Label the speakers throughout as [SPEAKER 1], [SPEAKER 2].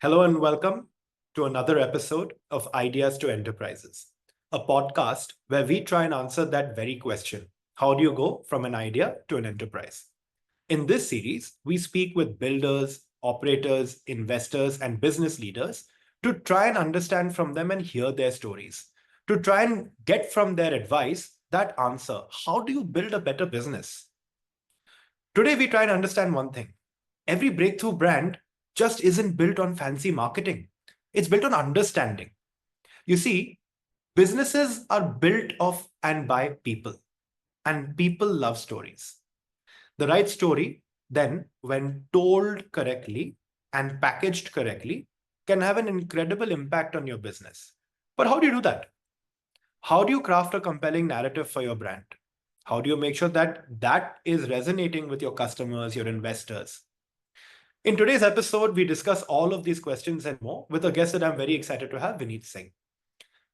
[SPEAKER 1] Hello and welcome to another episode of Ideas to Enterprises, a podcast where we try and answer that very question. How do you go from an idea to an enterprise? In this series, we speak with builders, operators, investors, and business leaders to try and understand from them and hear their stories, to try and get from their advice that answer. How do you build a better business? Today, we try and understand one thing. Every breakthrough brand just isn't built on fancy marketing. It's built on understanding. You see, businesses are built of and by people, and people love stories. The right story, then, when told correctly and packaged correctly, can have an incredible impact on your business. But how do you do that? How do you craft a compelling narrative for your brand? How do you make sure that that is resonating with your customers, your investors? In today's episode, we discuss all of these questions and more with a guest that I'm very excited to have, Vineet Singh.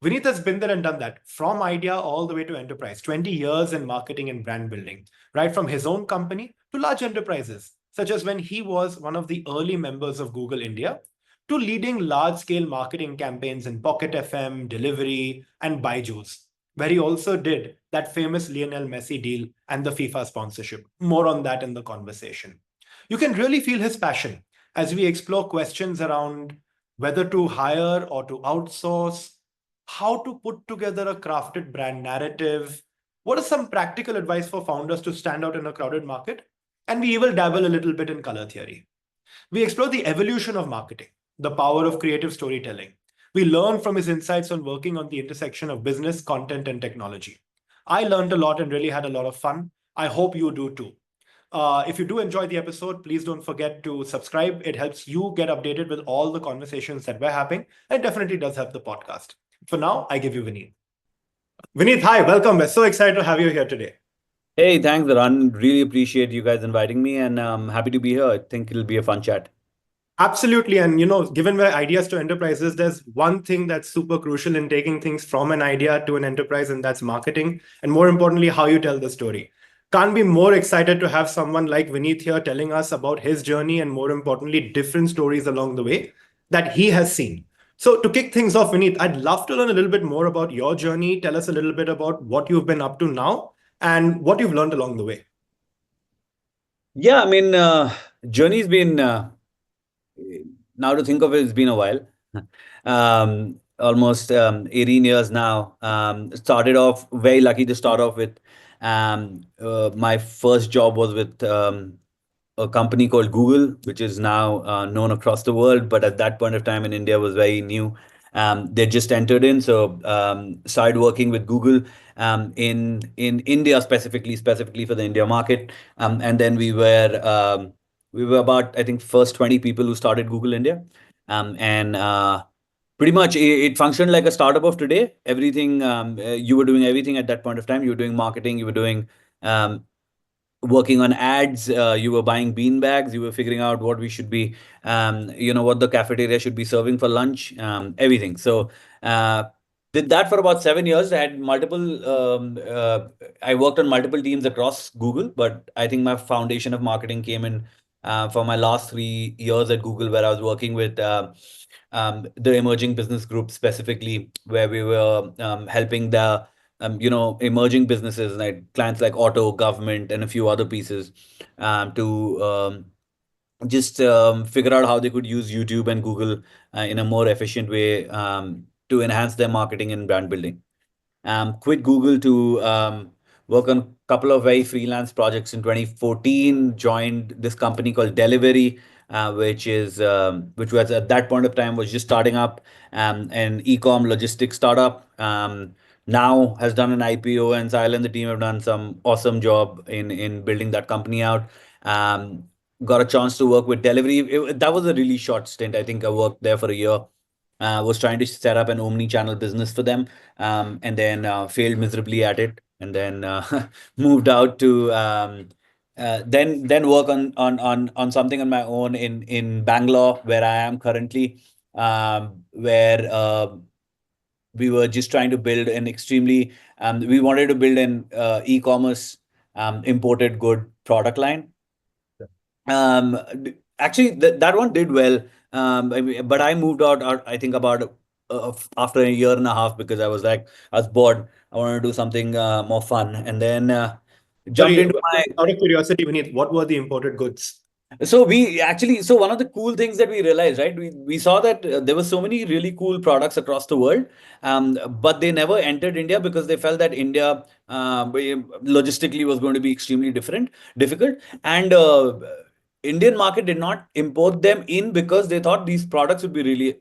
[SPEAKER 1] Vineet has been there and done that from idea all the way to enterprise, 20 years in marketing and brand building, right from his own company to large enterprises, such as when he was one of the early members of Google India, to leading large scale marketing campaigns in PocketFM, Delivery, and Byju's, where he also did that famous Lionel Messi deal and the FIFA sponsorship. More on that in the conversation. You can really feel his passion as we explore questions around whether to hire or to outsource, how to put together a crafted brand narrative, what is some practical advice for founders to stand out in a crowded market, and we will dabble a little bit in color theory. We explore the evolution of marketing, the power of creative storytelling. We learn from his insights on working on the intersection of business, content, and technology. I learned a lot and really had a lot of fun. I hope you do too. If you do enjoy the episode, please don't forget to subscribe. It helps you get updated with all the conversations that we're having. It definitely does help the podcast. For now, I give you Vineet. Vineet, hi, welcome. We're so excited to have you here today.
[SPEAKER 2] Hey, thanks, Zaran. Really appreciate you guys inviting me, and I'm happy to be here. I think it'll be a fun chat.
[SPEAKER 1] Absolutely. And given where ideas to enterprises, there's one thing that's super crucial in taking things from an idea to an enterprise, and that's marketing. And more importantly, how you tell the story. Can't be more excited to have someone like Vineet here telling us about his journey and more importantly, different stories along the way that he has seen. So to kick things off, Vineet, I'd love to learn a little bit more about your journey. Tell us a little bit about what you've been up to now and what you've learned along the way.
[SPEAKER 2] Yeah, I mean, journey's been now to think of it, it's been a while. Almost 18 years now. Started off very lucky to start off with. My first job was with a company called Google, which is now known across the world, but at that point of time in India was very new. They just entered in, so started working with Google in India specifically for the India market, and then we were about, I think, first 20 people who started Google India, and pretty much it functioned like a startup of today. Everything you were doing everything at that point of time. You were doing marketing. You were doing um, working on ads. You were buying bean bags. You were figuring out what we should be, what the cafeteria should be serving for lunch. Everything. So did that for about 7 years. I worked on multiple teams across Google, but I think my foundation of marketing came in for my last 3 years at Google, where I was working with the emerging business group specifically, where we were helping the emerging businesses like clients like auto, government, and a few other pieces to just figure out how they could use YouTube and Google in a more efficient way to enhance their marketing and brand building. Quit Google to work on a couple of very freelance projects in 2014. Joined this company called Delivery, which was at that point of time was just starting up, an e-com logistics startup. Now has done an IPO, and Sahil and the team have done some awesome job in building that company out. Got a chance to work with Delivery. That was a really short stint. I think I worked there for a year. Was trying to set up an omni-channel business for them, and then failed miserably at it, and then moved out to then work on something on my own in Bangalore, where I am currently, where we were just trying to build an extremely we wanted to build an e-commerce imported good product line. Actually, that one did well. But I moved out, I think about after a year and a half, because I was like, I was bored. I wanted to do something more fun, and then jumped
[SPEAKER 1] Sorry,
[SPEAKER 2] into my.
[SPEAKER 1] out of curiosity, Vineet, what were the imported goods?
[SPEAKER 2] So we actually, so one of the cool things that we realized, right? We saw that there were so many really cool products across the world, but they never entered India because they felt that India logistically was going to be extremely difficult, and Indian market did not import them in because they thought these products would be really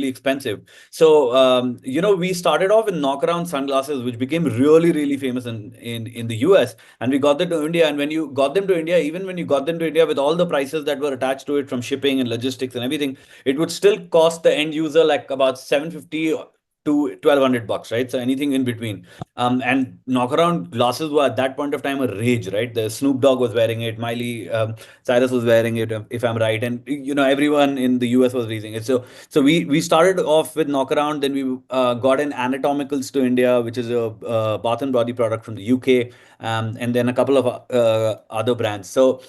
[SPEAKER 2] expensive. So we started off with knockaround sunglasses, which became really famous in the US, and we got them to India. And when you got them to India, even when you got them to India with all the prices that were attached to it from shipping and logistics and everything, it would still cost the end user like about 750 to 1200 bucks, right? So anything in between. And knockaround glasses were at that point of time a rage, right? The Snoop Dogg was wearing it, Miley Cyrus was wearing it, if I'm right, and everyone in the US was using it. So we started off with knockaround, then we got an anatomicals to India, which is a bath and body product from the UK, and then a couple of other brands. So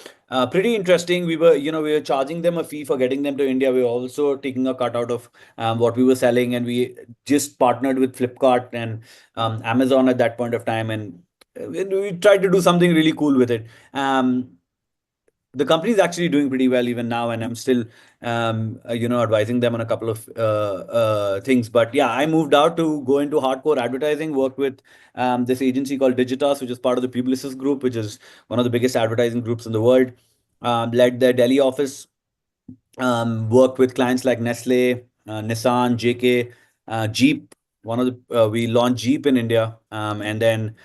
[SPEAKER 2] pretty interesting. We were charging them a fee for getting them to India. We were also taking a cut out of what we were selling, and we just partnered with Flipkart and Amazon at that point of time, and we tried to do something really cool with it. The company is actually doing pretty well even now, and I'm still advising them on a couple of things. But yeah, I moved out to go into hardcore advertising, work with this agency called Digitas, which is part of the Publicis group, which is one of the biggest advertising groups in the world. Led their Delhi office, worked with clients like Nestle, Nissan, JK, Jeep. We launched Jeep in India, and then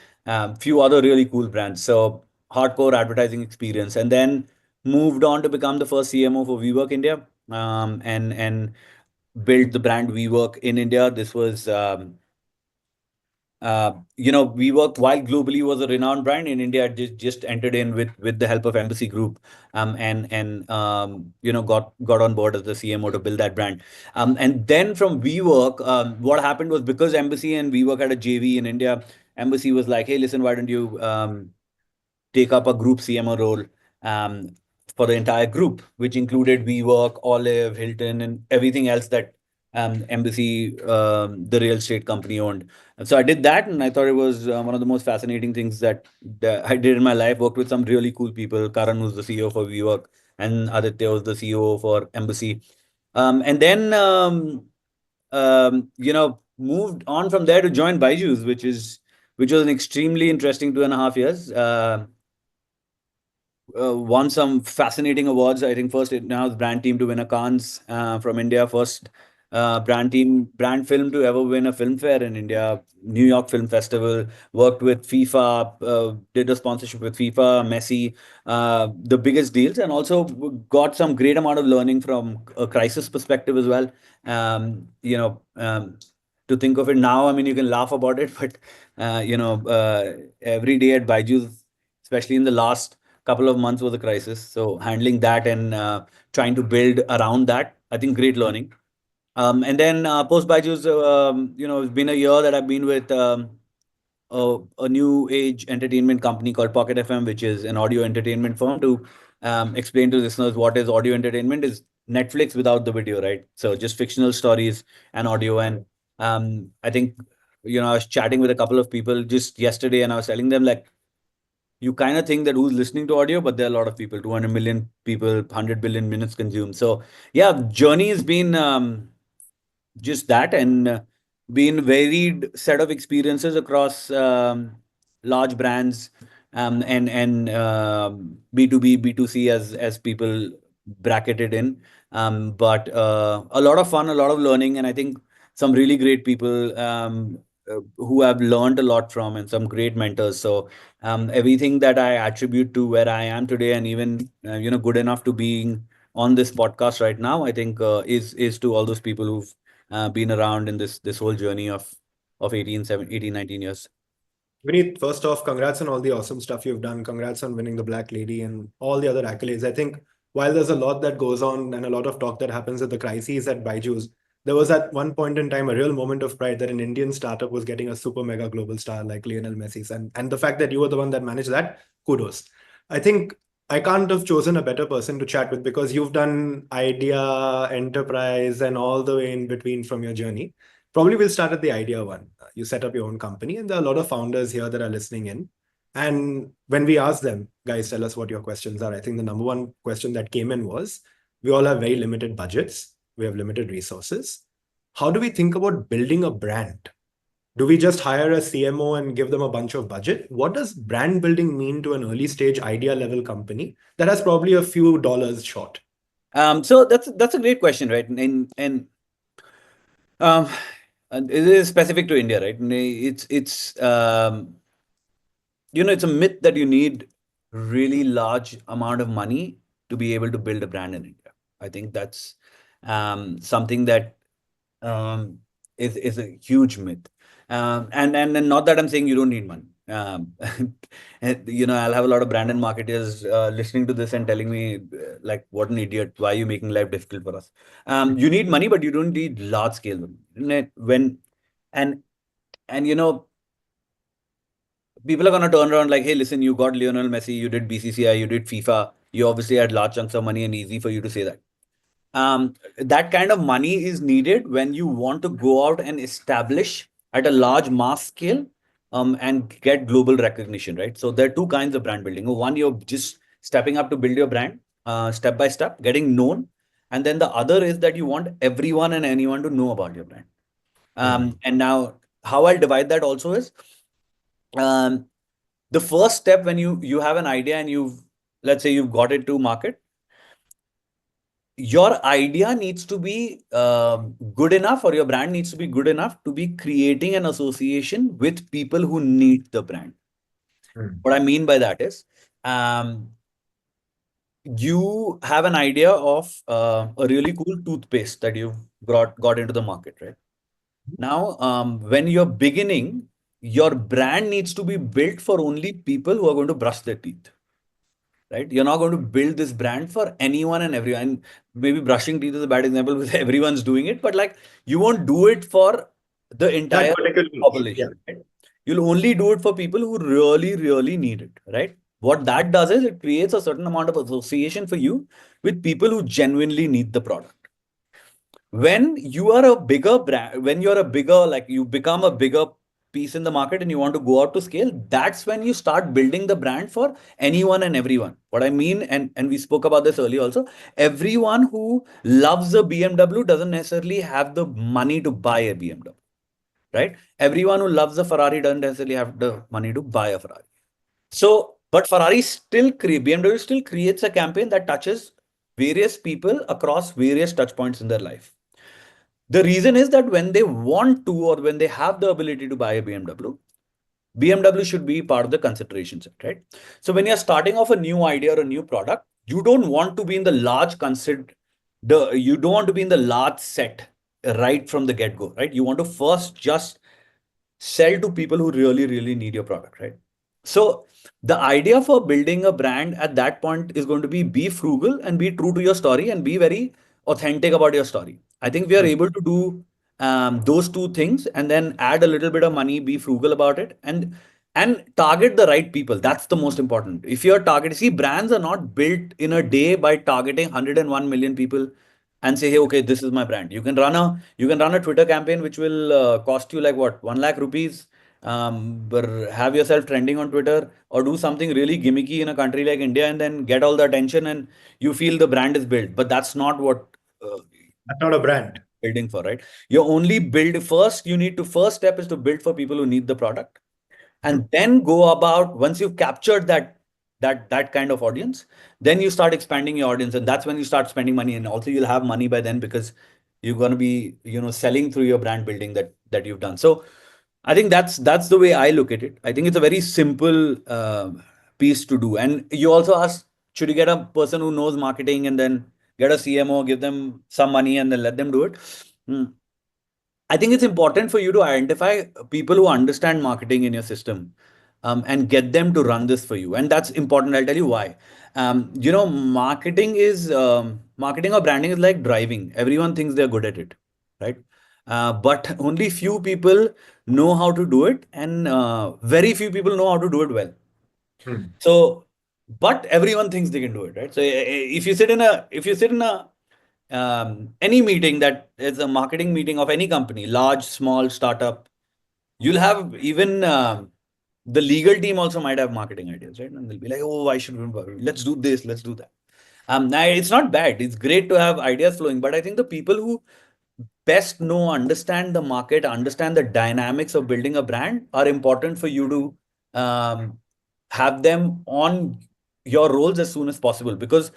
[SPEAKER 2] few other really cool brands. So hardcore advertising experience, and then moved on to become the first CMO for WeWork India, and built the brand WeWork in India. This was WeWork, while globally was a renowned brand in India, just entered in with the help of Embassy Group, and got on board as the CMO to build that brand. And then from WeWork, what happened was, because Embassy and WeWork had a JV in India, Embassy was like, hey, listen, why don't you take up a group CMO role um, for the entire group, which included WeWork, Olive, Hilton, and everything else that Embassy, the real estate company, owned. And so I did that, and I thought it was one of the most fascinating things that I did in my life. Worked with some really cool people. Karan, who's the CEO for WeWork, and Aditya was the CEO for Embassy. And then moved on from there to join Byju's, which was an extremely interesting 2.5 years. Won some fascinating awards. I think first it now the brand team to win a Cannes from India, first brand film to ever win a film fair in India, New York Film Festival. Worked with FIFA, did a sponsorship with FIFA, Messi, the biggest deals, and also got some great amount of learning from a crisis perspective as well. To think of it now, I mean, you can laugh about it, but every day at Byju's, especially in the last couple of months, was a crisis. So handling that and trying to build around that, I think great learning. And then post Byju's, it's been a year that I've been with a new age entertainment company called PocketFM, which is an audio entertainment firm. To explain to listeners what is audio entertainment, is Netflix without the video, right? So just fictional stories and audio. And I think, I was chatting with a couple of people just yesterday, and I was telling them, like, you kind of think that who's listening to audio, but there are a lot of people, 200 million people, 100 billion minutes consumed. So yeah, journey has been just that, and been varied set of experiences across large brands, and B2B, B2C, as people bracket it in. But a lot of fun, a lot of learning, and I think some really great people who I've learned a lot from, and some great mentors. So everything that I attribute to where I am today, and even good enough to being on this podcast right now, I think is to all those people who've been around in this whole journey of 18, 19 years.
[SPEAKER 1] Vineet, first off, congrats on all the awesome stuff you've done. Congrats on winning the Black Lady and all the other accolades. I think while there's a lot that goes on and a lot of talk that happens at the crises at Byju's, there was at one point in time a real moment of pride that an Indian startup was getting a super mega global star like Lionel Messi. And the fact that you were the one that managed that, kudos. I think I can't have chosen a better person to chat with because you've done idea, enterprise, and all the way in between from your journey. Probably we'll start at the idea one. You set up your own company, and there are a lot of founders here that are listening in. And when we ask them, guys, tell us what your questions are, I think the number one question that came in was, we all have very limited budgets, we have limited resources. How do we think about building a brand? Do we just hire a CMO and give them a bunch of budget? What does brand building mean to an early stage idea level company that has probably a few dollars short?
[SPEAKER 2] So that's a great question, right? Um, and it is specific to India, right? It's a myth that you need really large amount of money to be able to build a brand in India. I think that's something that um, is a huge myth. And not that I'm saying you don't need money. I'll have a lot of brand and marketers listening to this and telling me like, what an idiot! Why are you making life difficult for us? You need money, but you don't need large scale money. When and and people are going to turn around like, hey, listen, you got Lionel Messi, you did BCCI, you did FIFA, you obviously had large chunks of money and easy for you to say that. That kind of money is needed when you want to go out and establish at a large mass scale and get global recognition, right? So there are two kinds of brand building. One, you're just stepping up to build your brand step by step, getting known. And then the other is that you want everyone and anyone to know about your brand. And now, how I'll divide that also is um, the first step when you have an idea and let's say you've got it to market, your idea needs to be good enough, or your brand needs to be good enough to be creating an association with people who need the brand. What I mean by that is, you have an idea of a really cool toothpaste that you've got into the market, right? Now, when you're beginning, your brand needs to be built for only people who are going to brush their teeth, right? You're not going to build this brand for anyone and everyone. And maybe brushing teeth is a bad example because everyone's doing it, but like you won't do it for the
[SPEAKER 1] That
[SPEAKER 2] entire
[SPEAKER 1] particular niche. Yeah.
[SPEAKER 2] population, right? You'll only do it for people who really, really need it, right? What that does is it creates a certain amount of association for you with people who genuinely need the product. When you are a bigger brand, when you're a bigger, like you become a bigger piece in the market and you want to go out to scale, that's when you start building the brand for anyone and everyone. What I mean, and we spoke about this earlier also, everyone who loves a BMW doesn't necessarily have the money to buy a BMW, right? Everyone who loves a Ferrari doesn't necessarily have the money to buy a Ferrari. So, but BMW still creates a campaign that touches various people across various touch points in their life. The reason is that when they want to, or when they have the ability to buy a BMW, BMW should be part of the consideration set, right? So when you're starting off a new idea or a new product, you don't want to be in the you don't want to be in the large set right from the get-go, right? You want to first just sell to people who really, really need your product, right? So the idea for building a brand at that point is going to be frugal and be true to your story and be very authentic about your story. I think we are able to do those two things and then add a little bit of money, be frugal about it, and target the right people. That's the most important. If you're targeting, see, brands are not built in a day by targeting 101 million people and say, hey, okay, this is my brand. You can run a Twitter campaign which will cost you like what, 1 lakh rupees, but have yourself trending on Twitter, or do something really gimmicky in a country like India and then get all the attention and you feel the brand is built. But that's not what uh,
[SPEAKER 1] That's not a brand.
[SPEAKER 2] building for, right? You only build first. First step is to build for people who need the product, and then go about, once you've captured that kind of audience, then you start expanding your audience, and that's when you start spending money, and also you'll have money by then because you're going to be selling through your brand building that you've done. So I think that's the way I look at it. I think it's a very simple piece to do. And you also ask, should you get a person who knows marketing and then get a CMO, give them some money and then let them do it? I think it's important for you to identify people who understand marketing in your system, and get them to run this for you. And that's important. I'll tell you why. Marketing or branding is like driving. Everyone thinks they're good at it, right? But only few people know how to do it, and very few people know how to do it well.
[SPEAKER 1] Hmm.
[SPEAKER 2] So but everyone thinks they can do it, right? So if you sit in a any meeting that is a marketing meeting of any company, large, small, startup, you'll have even the legal team also might have marketing ideas, right? And they'll be like, oh, why should we, let's do this, let's do that. Now it's not bad. It's great to have ideas flowing, but I think the people who best know, understand the market, understand the dynamics of building a brand are important for you to have them on your roles as soon as possible, because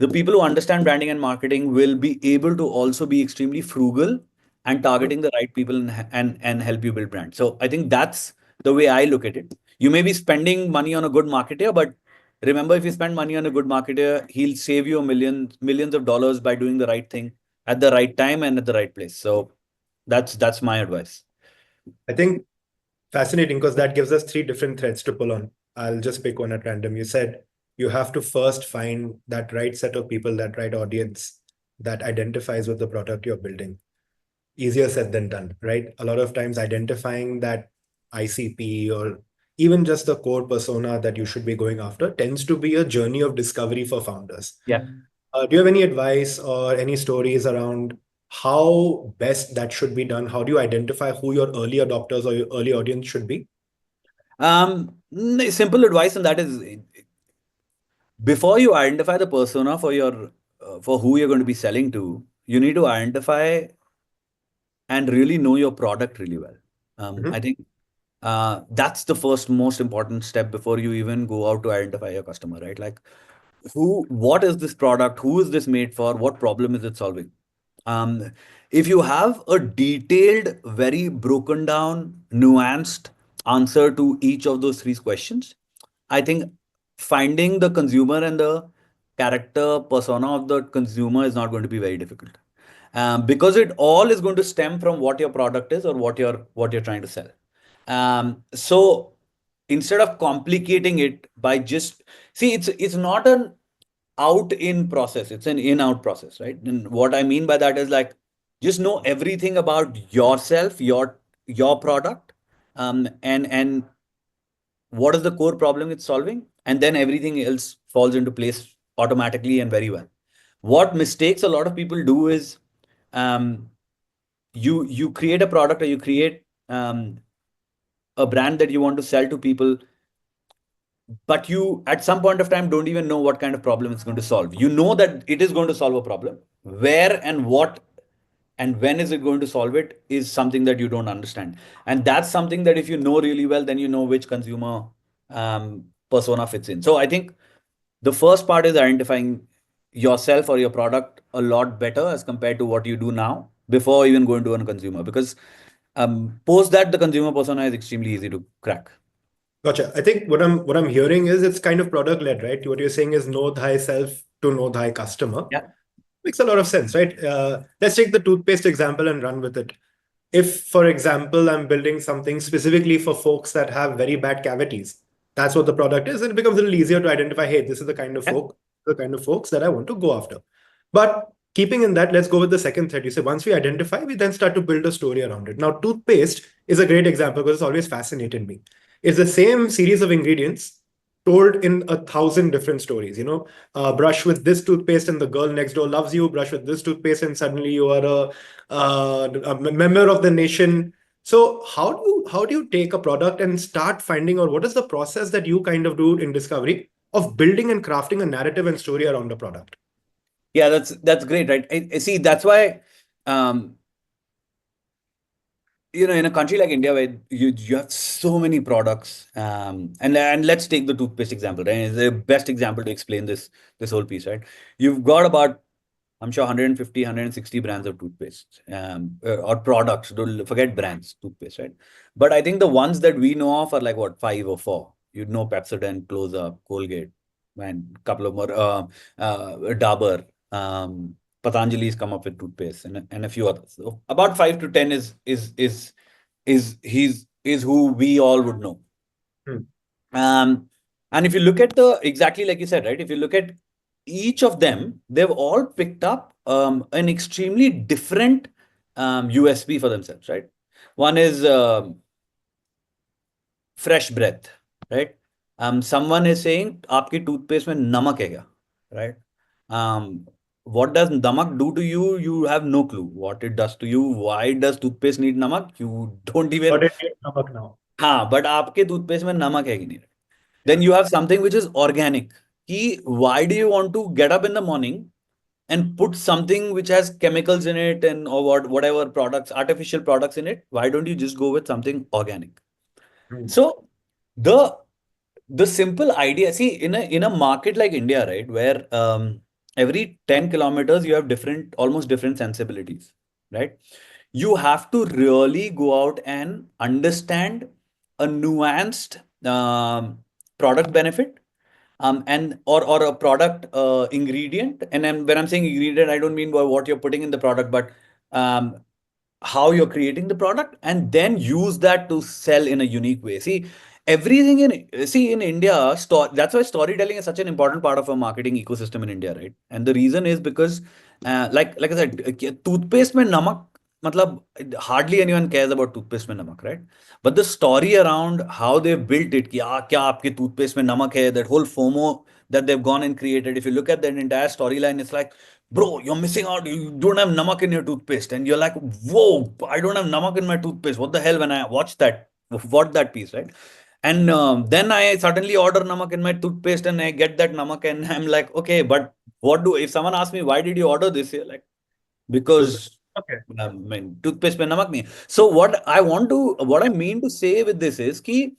[SPEAKER 2] the people who understand branding and marketing will be able to also be extremely frugal and targeting the right people and help you build brand. So I think that's the way I look at it. You may be spending money on a good marketer, but remember, if you spend money on a good marketer, he'll save you millions of dollars by doing the right thing at the right time and at the right place. So that's my advice.
[SPEAKER 1] I think fascinating because that gives us three different threads to pull on. I'll just pick one at random. You said you have to first find that right set of people, that right audience that identifies with the product you're building. Easier said than done, right? A lot of times identifying that ICP or even just the core persona that you should be going after tends to be a journey of discovery for founders.
[SPEAKER 2] Yeah.
[SPEAKER 1] Do you have any advice or any stories around how best that should be done? How do you identify who your early adopters or your early audience should be?
[SPEAKER 2] Simple advice on that is, before you identify the persona for your for who you're going to be selling to, you need to identify and really know your product really well. I
[SPEAKER 1] Mhm.
[SPEAKER 2] think that's the first most important step before you even go out to identify your customer, right? Like, what is this product? Who is this made for? What problem is it solving? Um, if you have a detailed, very broken down, nuanced answer to each of those three questions, I think finding the consumer and the character persona of the consumer is not going to be very difficult, because it all is going to stem from what your product is or what you're trying to sell. So instead of complicating it by just see, it's not an out in process, it's an in out process, right? And what I mean by that is, like, just know everything about yourself, your product, and what is the core problem it's solving, and then everything else falls into place automatically and very well. What mistakes a lot of people do is, um, you create a product, or you create a brand that you want to sell to people, but you at some point of time don't even know what kind of problem it's going to solve. You know that it is going to solve a problem. Where and what and when is it going to solve it is something that you don't understand. And that's something that if you know really well, then you know which consumer persona fits in. So I think the first part is identifying yourself or your product a lot better as compared to what you do now before even going to a consumer, because post that, the consumer persona is extremely easy to crack.
[SPEAKER 1] Gotcha. I think what I'm hearing is it's kind of product led, right? What you're saying is know thyself to know thy customer.
[SPEAKER 2] Yeah.
[SPEAKER 1] Makes a lot of sense, right? Let's take the toothpaste example and run with it. If, for example, I'm building something specifically for folks that have very bad cavities, that's what the product is, and it becomes a little easier to identify, hey, this is
[SPEAKER 2] Yeah.
[SPEAKER 1] the kind of folks that I want to go after. But keeping in that, let's go with the second thread. You say once we identify, we then start to build a story around it. Now, toothpaste is a great example because it's always fascinated me. It's the same series of ingredients told in 1,000 different stories. Brush with this toothpaste and the girl next door loves you. Brush with this toothpaste and suddenly you are a member of the nation. So how do you take a product and start finding, or what is the process that you kind of do in discovery of building and crafting a narrative and story around a product?
[SPEAKER 2] Yeah, that's great, right? I see. That's why, um, in a country like India where you have so many products, and let's take the toothpaste example, right? It's the best example to explain this whole piece, right? You've got about, I'm sure, 150, 160 brands of toothpaste, or products. Don't forget brands, toothpaste, right? But I think the ones that we know of are like what, five or four. You'd know Pepsodent, Close Up, Colgate, and a couple of more, Dabur. Patanjali's come up with toothpaste and a few others. So about 5 to 10 is who we all would know.
[SPEAKER 1] Hmm.
[SPEAKER 2] Um, and if you look at the exactly like you said, right? If you look at each of them, they've all picked up an extremely different USP for themselves, right? One is fresh breath, right? Someone is saying आपकी toothpaste में नमक है क्या, right? um, what does namak do to you? You have no clue what it does to you. Why does toothpaste need namak? You don't even.
[SPEAKER 1] Got it namak now.
[SPEAKER 2] हाँ, but आपके toothpaste में नमक है कि नहीं? Then you have something which is organic. कि why do you want to get up in the morning and put something which has chemicals in it and or whatever products, artificial products in it? Why don't you just go with something organic?
[SPEAKER 1] Hmm.
[SPEAKER 2] So the the simple idea, see, in a market like India, right, where every 10 kilometers you have different, almost different sensibilities, right? You have to really go out and understand a nuanced product benefit, and or a product ingredient. And when I'm saying ingredient, I don't mean by what you're putting in the product, but um, how you're creating the product, and then use that to sell in a unique way. See, everything in India, that's why storytelling is such an important part of a marketing ecosystem in India, right? And the reason is because, like I said, toothpaste mein namak, matlab, hardly anyone cares about toothpaste mein namak, right? But the story around how they built it, कि क्या आपके toothpaste में नमक है, that whole FOMO that they've gone and created. If you look at that entire storyline, it's like, bro, you're missing out. You don't have namak in your toothpaste, and you're like, whoa, I don't have namak in my toothpaste. What the hell? When I watch that piece, right? And then I suddenly order namak in my toothpaste, and I get that namak, and I'm like, okay, but what do if someone asks me why did you order this? You're like,
[SPEAKER 1] Because
[SPEAKER 2] because
[SPEAKER 1] okay.
[SPEAKER 2] I mean, toothpaste mein namak nahi hai. So what I mean to say with this is ki,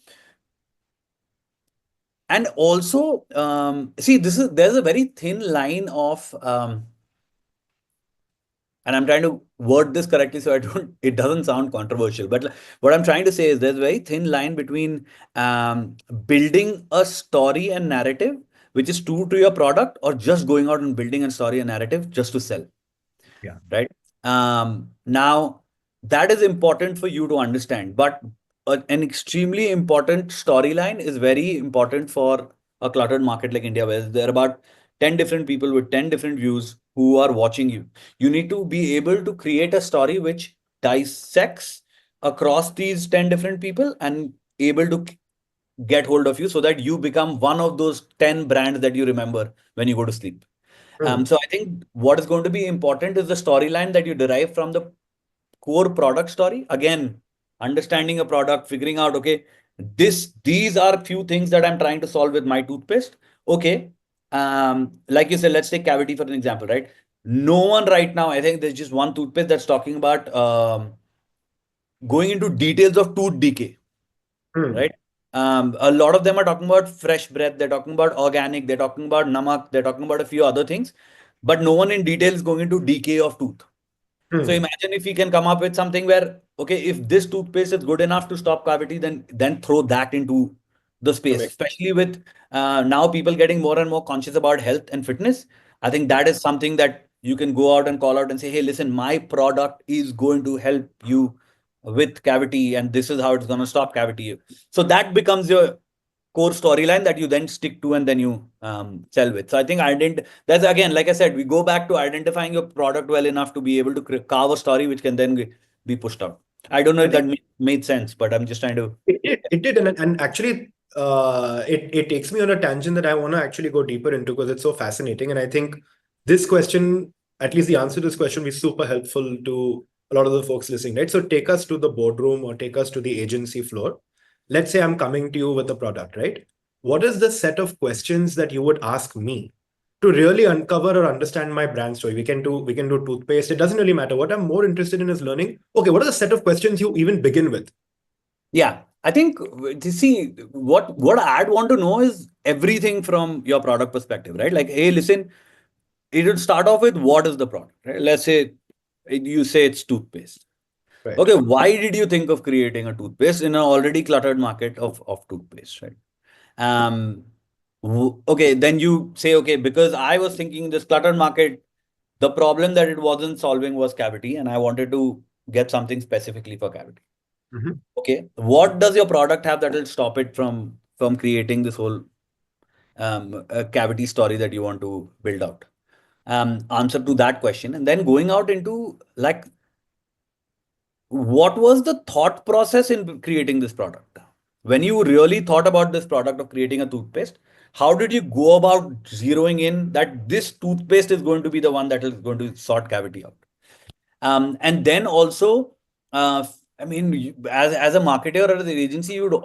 [SPEAKER 2] and also see, there's a very thin line of and I'm trying to word this correctly so I don't it doesn't sound controversial. But what I'm trying to say is there's a very thin line between building a story and narrative which is true to your product, or just going out and building a story and narrative just to sell,
[SPEAKER 1] Yeah.
[SPEAKER 2] right? Now that is important for you to understand, but an extremely important storyline is very important for a cluttered market like India, where there are about 10 different people with 10 different views who are watching you. You need to be able to create a story which dissects across these 10 different people and able to get hold of you so that you become one of those 10 brands that you remember when you go to sleep.
[SPEAKER 1] Hmm.
[SPEAKER 2] So I think what is going to be important is the storyline that you derive from the core product story. Again, understanding a product, figuring out, okay, these are few things that I'm trying to solve with my toothpaste. Okay. Like you said, let's take cavity for an example, right? No one right now, I think there's just one toothpaste that's talking about going into details of tooth decay,
[SPEAKER 1] Hmm.
[SPEAKER 2] right? A lot of them are talking about fresh breath, they're talking about organic, they're talking about namak, they're talking about a few other things, but no one in detail is going into decay of tooth. So
[SPEAKER 1] Hmm.
[SPEAKER 2] imagine if we can come up with something where, okay, if this toothpaste is good enough to stop cavity, then throw that into the
[SPEAKER 1] To
[SPEAKER 2] space.
[SPEAKER 1] make
[SPEAKER 2] Especially with now people getting more and more conscious about health and fitness. I think that is something that you can go out and call out and say, hey, listen, my product is going to help you with cavity, and this is how it's going to stop cavity. So that becomes your core storyline that you then stick to and then you sell with. So I think that's again, like I said, we go back to identifying your product well enough to be able to carve a story which can then be pushed out. I don't know
[SPEAKER 1] I
[SPEAKER 2] if that
[SPEAKER 1] think
[SPEAKER 2] made sense, but I'm just trying to.
[SPEAKER 1] it did, and actually, it takes me on a tangent that I want to actually go deeper into because it's so fascinating. And I think this question, at least the answer to this question, will be super helpful to a lot of the folks listening, right? So take us to the boardroom or take us to the agency floor. Let's say I'm coming to you with a product, right? What is the set of questions that you would ask me to really uncover or understand my brand story? We can do toothpaste. It doesn't really matter. What I'm more interested in is learning. Okay, what are the set of questions you even begin with?
[SPEAKER 2] Yeah, I think to see what I'd want to know is everything from your product perspective, right? Like, hey, listen, it would start off with what is the product, right? Let's say you say it's toothpaste.
[SPEAKER 1] Right.
[SPEAKER 2] Okay, why did you think of creating a toothpaste in an already cluttered market of toothpaste, right? Um, okay, then you say, okay, because I was thinking this cluttered market, the problem that it wasn't solving was cavity, and I wanted to get something specifically for cavity.
[SPEAKER 1] Mhm.
[SPEAKER 2] Okay, what does your product have that will stop it from creating this whole cavity story that you want to build out? Answer to that question, and then going out into what was the thought process in creating this product? when you really thought about this product of creating a toothpaste, how did you go about zeroing in that this toothpaste is going to be the one that is going to sort cavity out? And then also, I mean, as a marketer or as an agency, you'd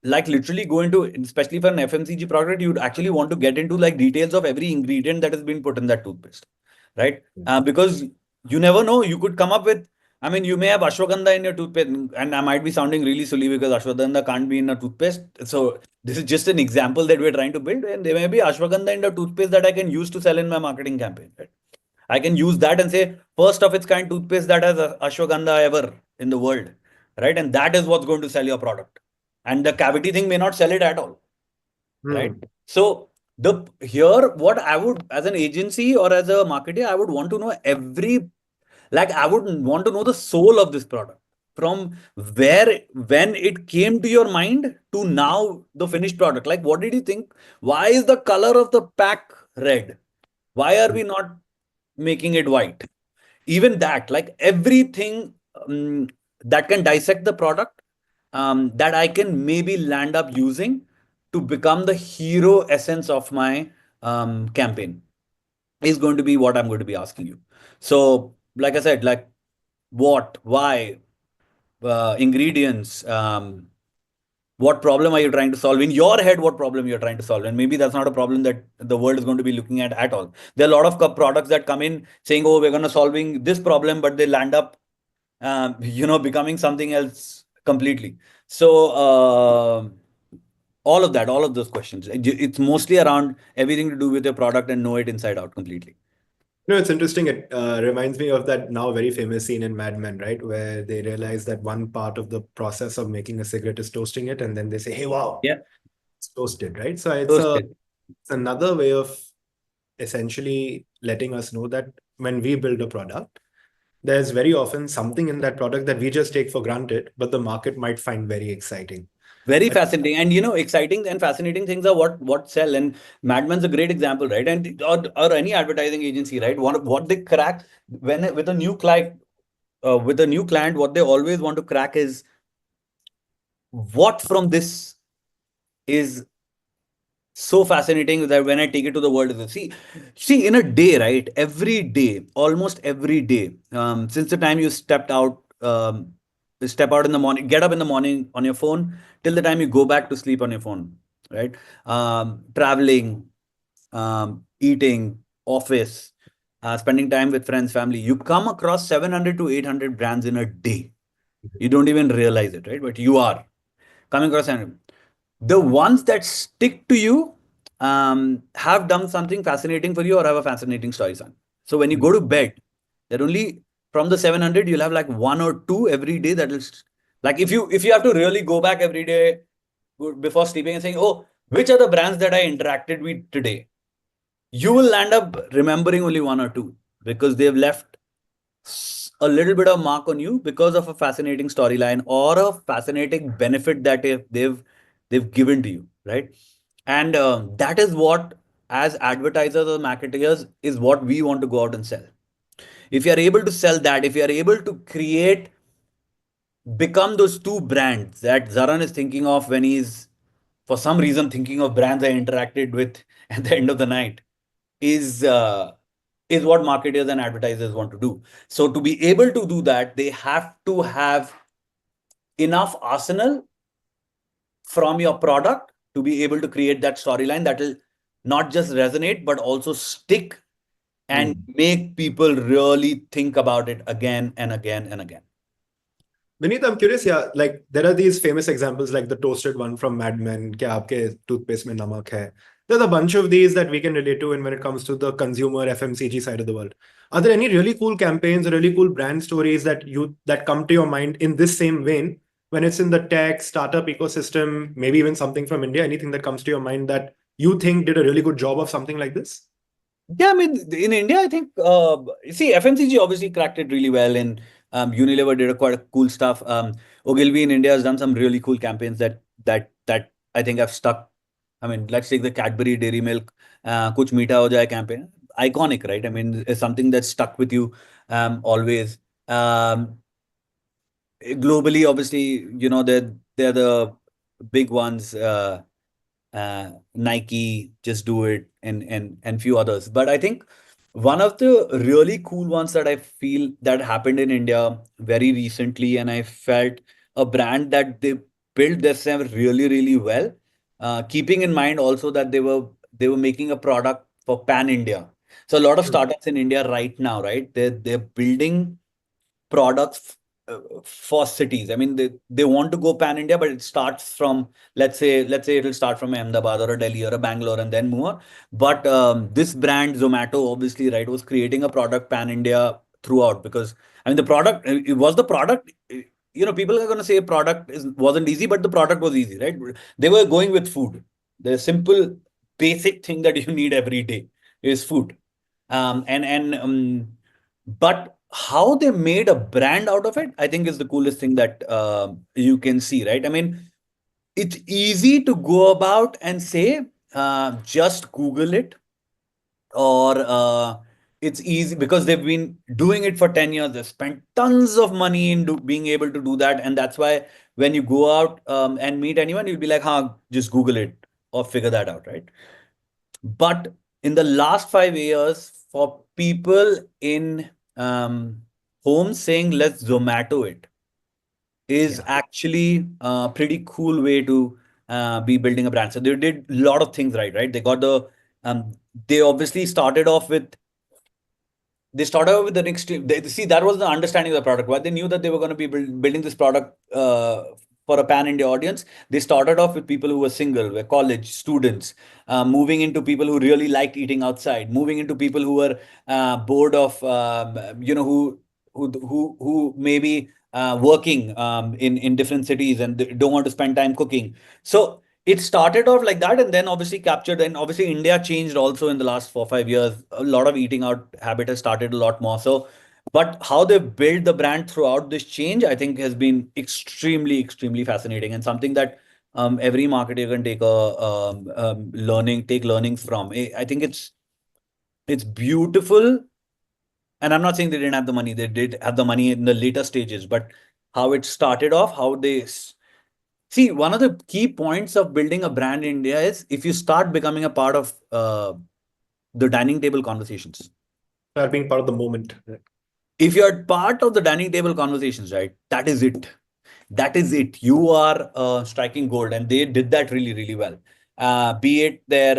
[SPEAKER 2] like literally go into, especially for an FMCG product, you'd actually want to get into like details of every ingredient that has been put in that toothpaste, right? Because you never know, you could come up with, I mean, you may have ashwagandha in your toothpaste, and I might be sounding really silly because ashwagandha can't be in a toothpaste. So this is just an example that we're trying to build, and there may be ashwagandha in the toothpaste that I can use to sell in my marketing campaign, right? I can use that and say, first of its kind toothpaste that has ashwagandha ever in the world, right? And that is what's going to sell your product. And the cavity thing may not sell it at all, right?
[SPEAKER 1] Hmm.
[SPEAKER 2] So the here, what I would, as an agency or as a marketer, I would want to know every, like I would want to know the soul of this product from where, when it came to your mind to now the finished product. Like, what did you think? Why is the color of the pack red? Why are we not making it white? Even that, like everything that can dissect the product, that I can maybe land up using to become the hero essence of my campaign is going to be what I'm going to be asking you. So, like I said, like what, why, ingredients, what problem are you trying to solve in your head, what problem you're trying to solve, and maybe that's not a problem that the world is going to be looking at all. There are a lot of products that come in saying, oh, we're going to solving this problem, but they land up becoming something else completely. So all of that, all of those questions, it's mostly around everything to do with your product and know it inside out completely.
[SPEAKER 1] No, it's interesting. It reminds me of that now very famous scene in Mad Men, right? Where they realize that one part of the process of making a cigarette is toasting it, and then they say, "Hey, wow,
[SPEAKER 2] Yeah,
[SPEAKER 1] it's toasted," right? So
[SPEAKER 2] toasted.
[SPEAKER 1] it's another way of essentially letting us know that when we build a product, there's very often something in that product that we just take for granted, but the market might find very exciting.
[SPEAKER 2] Very fascinating, and exciting and fascinating things are what sell. And Madman's a great example, right? And or any advertising agency, right? What they crack when with a new client, what they always want to crack is what from this is so fascinating that when I take it to the world, see, in a day, right? Every day, almost every day, since the time you step out in the morning, get up in the morning on your phone, till the time you go back to sleep on your phone, right? Traveling, eating, office, spending time with friends, family, you come across 700 to 800 brands in a day. You don't even realize it, right? But you are coming across, and the ones that stick to you have done something fascinating for you or have a fascinating story on. So when you go to bed, there only from the 700 you'll have like one or two every day that is like, if you have to really go back every day before sleeping and saying, oh, which are the brands that I interacted with today, you will end up remembering only one or two because they've left a little bit of mark on you because of a fascinating storyline or a fascinating benefit that they've given to you, right? And that is what, as advertisers or marketers, is what we want to go out and sell. If you are able to sell that, if you are able to create, become those two brands that Zaran is thinking of when he's for some reason thinking of brands I interacted with at the end of the night, is is what marketers and advertisers want to do. So to be able to do that, they have to have enough arsenal from your product to be able to create that storyline that will not just resonate but also stick and
[SPEAKER 1] Hmm.
[SPEAKER 2] make people really think about it again and again and again.
[SPEAKER 1] Vineet, I'm curious, yeah, like there are these famous examples like the toasted one from Mad Men, kya aapke toothpaste mein namak hai. There's a bunch of these that we can relate to and when it comes to the consumer FMCG side of the world. Are there any really cool campaigns or really cool brand stories that come to your mind in this same vein when it's in the tech startup ecosystem, maybe even something from India, anything that comes to your mind that you think did a really good job of something like this?
[SPEAKER 2] Yeah, I mean, in India, I think, see, FMCG obviously cracked it really well, and Unilever did a quite a cool stuff. Ogilvy in India has done some really cool campaigns that I think have stuck. I mean, let's take the Cadbury Dairy Milk, Kuch Meetha Ho Jaye campaign. Iconic, right? I mean, it's something that's stuck with you always. Globally, obviously, they're the big ones, Nike, Just Do It, and few others. But I think one of the really cool ones that I feel that happened in India very recently, and I felt a brand that they built themselves really, really well, keeping in mind also that they were making a product for pan India. So a lot of
[SPEAKER 1] Hmm.
[SPEAKER 2] startups in India right now, right? They're building products for cities. I mean, they want to go pan India, but it starts from, let's say it'll start from Ahmedabad or a Delhi or a Bangalore and then move on. But this brand Zomato, obviously, right, was creating a product pan India throughout, because I mean the product, it was the product. People are going to say product wasn't easy, but the product was easy, right? They were going with food. The simple basic thing that you need every day is food. But how they made a brand out of it, I think is the coolest thing that you can see, right? I mean, it's easy to go about and say, just Google it, or it's easy because they've been doing it for 10 years. They've spent tons of money in being able to do that. And that's why when you go out and meet anyone, you'll be like, huh, just Google it or figure that out, right? But in the last 5 years, for people in home saying let's Zomato it is
[SPEAKER 1] Yeah.
[SPEAKER 2] actually a pretty cool way to be building a brand. So they did a lot of things right, right? They got um, they obviously started with the next see, that was the understanding of the product. Why they knew that they were going to be building this product for a pan India audience. They started off with people who were single, were college students, moving into people who really liked eating outside, moving into people who were bored of who maybe working in different cities and they don't want to spend time cooking. So it started off like that, and then obviously captured. And obviously, India changed also in the last 4 5 years. A lot of eating out habit has started a lot more. So, but how they built the brand throughout this change, I think, has been extremely, extremely fascinating, and something that every marketer can take take learnings from. I think it's beautiful, and I'm not saying they didn't have the money. They did have the money in the later stages, but how it started off, how they see, one of the key points of building a brand in India is if you start becoming a part of the dining table conversations.
[SPEAKER 1] Are being part of the moment.
[SPEAKER 2] If you're part of the dining table conversations, right, that is it. That is it. You are striking gold, and they did that really, really well. Be it their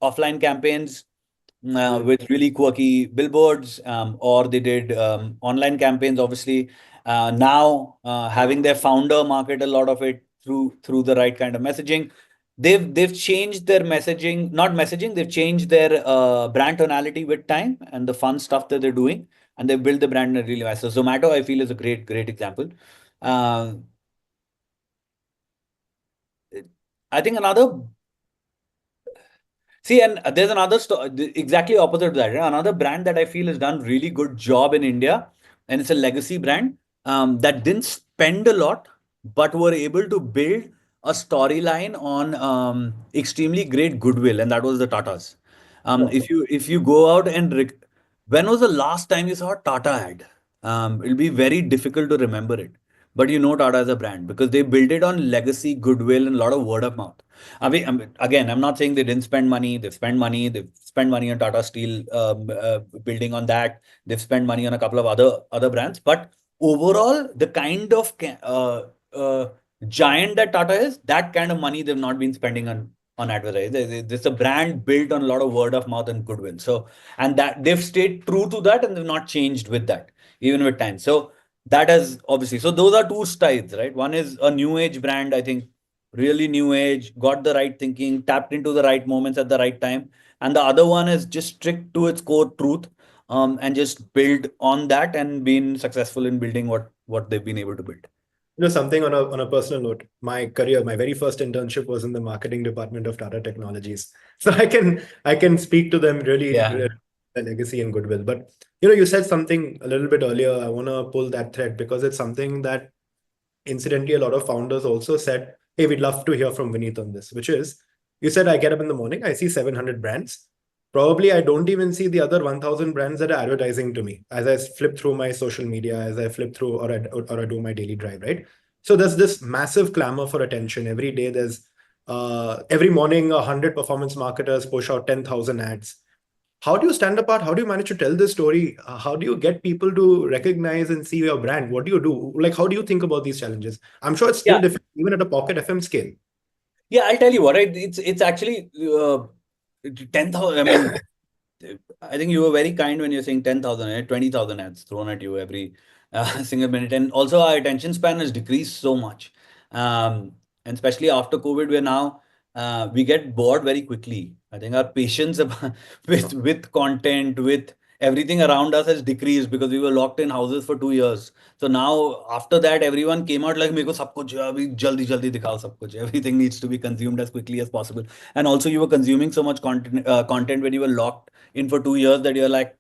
[SPEAKER 2] offline campaigns
[SPEAKER 1] Mm.
[SPEAKER 2] with really quirky billboards, or they did online campaigns. Obviously, now having their founder market a lot of it through the right kind of messaging. They've changed their messaging, not messaging. They've changed their brand tonality with time and the fun stuff that they're doing, and they've built the brand really well. So Zomato, I feel, is a great example. Uh, I think another See, and there's another exactly opposite to that. Another brand that I feel has done really good job in India, and it's a legacy brand that didn't spend a lot, but were able to build a storyline on extremely great goodwill, and that was the Tatas.
[SPEAKER 1] Oh.
[SPEAKER 2] If you go out and when was the last time you saw a Tata ad? It'll be very difficult to remember it, but you know Tata as a brand because they built it on legacy, goodwill, and a lot of word of mouth. Again, I'm not saying they didn't spend money. They've spent money. They've spent money on Tata Steel, building on that. They've spent money on a couple of other brands. But overall, the kind of giant that Tata is, that kind of money they've not been spending on advertising. It's a brand built on a lot of word of mouth and goodwill. So, and that they've stayed true to that, and they've not changed with that, even with time. So that has obviously. So those are two styles, right? One is a new age brand, I think, really new age, got the right thinking, tapped into the right moments at the right time. And the other one is just strict to its core truth, and just build on that and been successful in building what they've been able to build.
[SPEAKER 1] Something on a personal note, my career, my very first internship was in the marketing department of Tata Technologies. So I can speak to them really,
[SPEAKER 2] Yeah.
[SPEAKER 1] really the legacy and goodwill. But you said something a little bit earlier. I want to pull that thread because it's something that incidentally a lot of founders also said, hey, we'd love to hear from Vineet on this, which is you said I get up in the morning, I see 700 brands. Probably I don't even see the other 1000 brands that are advertising to me as I flip through my social media, as I flip through or I do my daily drive, right? So there's this massive clamor for attention. Every day there's every morning 100 performance marketers push out 10,000 ads. How do you stand apart? How do you manage to tell this story? How do you get people to recognize and see your brand? What do you do? Like, how do you think about these challenges? I'm sure it's still
[SPEAKER 2] Yeah,
[SPEAKER 1] difficult, even at a Pocket FM scale.
[SPEAKER 2] yeah. I'll tell you what. It's actually 10,000. I mean, I think you were very kind when you're saying 10,000, 20,000 ads thrown at you every single minute. And also, our attention span has decreased so much. And especially after COVID, we're now, we get bored very quickly. I think our patience with content, with everything around us has decreased because we were locked in houses for 2 years. So now, after that, everyone came out like, "Meko sab kuch abhi jaldi jaldi dikhao sab kuch." Everything needs to be consumed as quickly as possible. And also, you were consuming so much content when you were locked in for 2 years that you're like,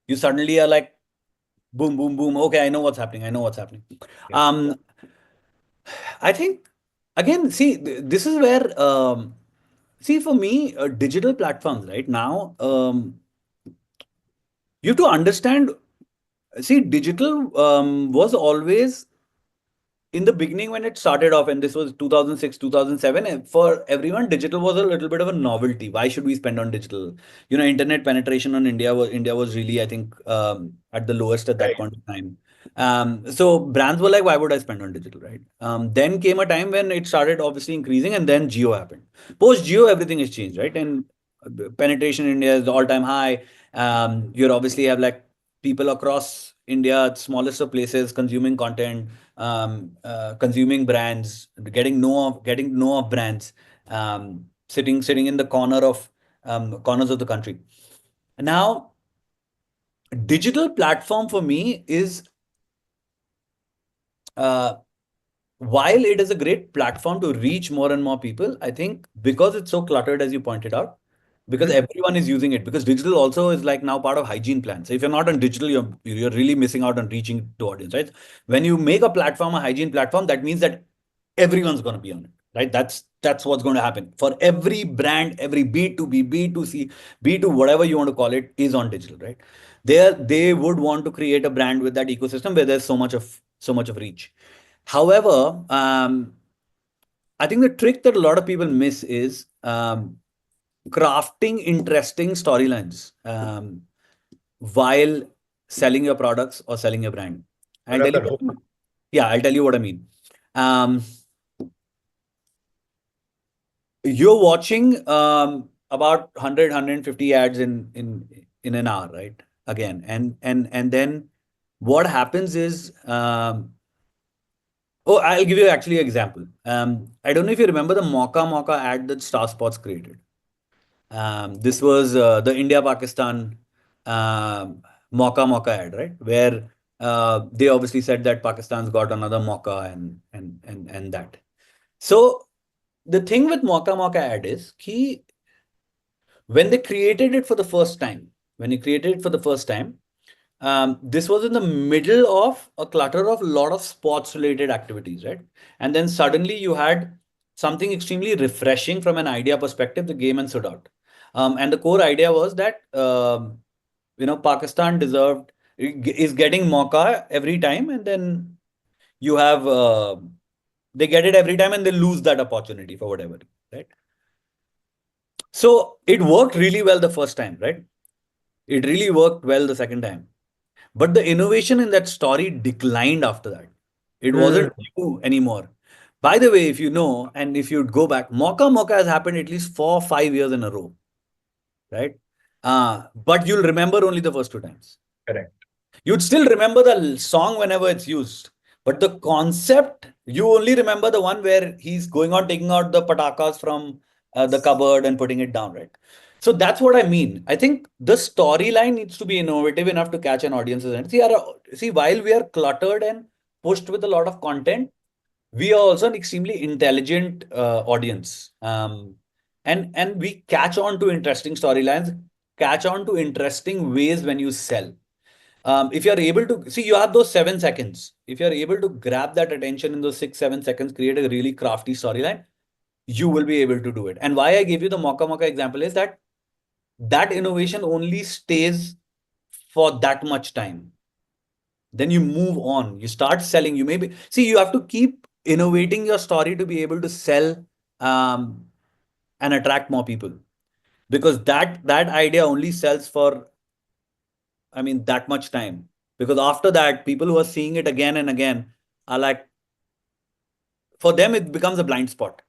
[SPEAKER 2] you suddenly are like, boom, boom, boom. Okay, I know what's happening. I know what's happening.
[SPEAKER 1] Yeah.
[SPEAKER 2] Um, I think again, see, this is where see for me, digital platforms right now, you have to understand. See, digital was always in the beginning when it started off, and this was 2006, 2007, and for everyone, digital was a little bit of a novelty. Why should we spend on digital? Internet penetration on India was really, I think, at the lowest at that
[SPEAKER 1] Right.
[SPEAKER 2] point in time. So brands were like, why would I spend on digital, right? Then came a time when it started obviously increasing, and then Geo happened. Post Geo, everything has changed, right? And penetration in India is all time high. You obviously have like people across India, smallest of places, consuming content, consuming brands, getting to know of brands, sitting in the corners of the country. Now, digital platform for me is uh, while it is a great platform to reach more and more people, I think because it's so cluttered, as you pointed out, because
[SPEAKER 1] Mhm.
[SPEAKER 2] everyone is using it, because digital also is like now part of hygiene plan. So if you're not on digital, you're really missing out on reaching to audience, right? When you make a platform a hygiene platform, that means that everyone's going to be on it, right? That's what's going to happen for every brand, every B2B, B2C, B2 whatever you want to call it is on digital, right? They would want to create a brand with that ecosystem where there's so much of reach. However, I think the trick that a lot of people miss is crafting interesting storylines while selling your products or selling your brand.
[SPEAKER 1] What
[SPEAKER 2] I'll
[SPEAKER 1] have
[SPEAKER 2] tell you
[SPEAKER 1] that
[SPEAKER 2] what
[SPEAKER 1] hook?
[SPEAKER 2] I mean. Yeah, I'll tell you what I mean. Um, you're watching about 100, ads in an hour, right? Again, and then what happens is oh, I'll give you actually an example. I don't know if you remember the Mocha ad that Star Sports created. This was the India Pakistan Mocha ad, right? Where they obviously said that Pakistan's got another Mocha and that. So the thing with Mocha ad is key when they created it for the first time. When he created it for the first time, this was in the middle of a clutter of a lot of sports related activities, right? And then suddenly you had something extremely refreshing from an idea perspective, the game and stood out. And the core idea was that, Pakistan is getting Mauka every time, and then you have, they get it every time and they lose that opportunity for whatever, right? So it worked really well the first time, right? It really worked well the second time. But the innovation in that story declined after that. It
[SPEAKER 1] Mm,
[SPEAKER 2] wasn't new anymore. By the way, if you know, and if you'd go back, Mocha has happened at least 4 or 5 years in a row, right? But you'll remember only the first two times.
[SPEAKER 1] correct.
[SPEAKER 2] You'd still remember the song whenever it's used. But the concept, you only remember the one where he's going on taking out the patakas from the cupboard and putting it down, right? So that's what I mean. I think the storyline needs to be innovative enough to catch an audience's attention. See, while we are cluttered and pushed with a lot of content, we are also an extremely intelligent audience. And we catch on to interesting storylines, catch on to interesting ways when you sell. If you're able to see, you have those 7 seconds. If you're able to grab that attention in those 6, 7 seconds, create a really crafty storyline, you will be able to do it. And why I gave you the Mocha example is that that innovation only stays for that much time. Then you move on, you start selling. You maybe see, you have to keep innovating your story to be able to sell um, and attract more people, because that idea only sells for, I mean, that much time, because after that people who are seeing it again and again are like, for them it becomes a blind spot.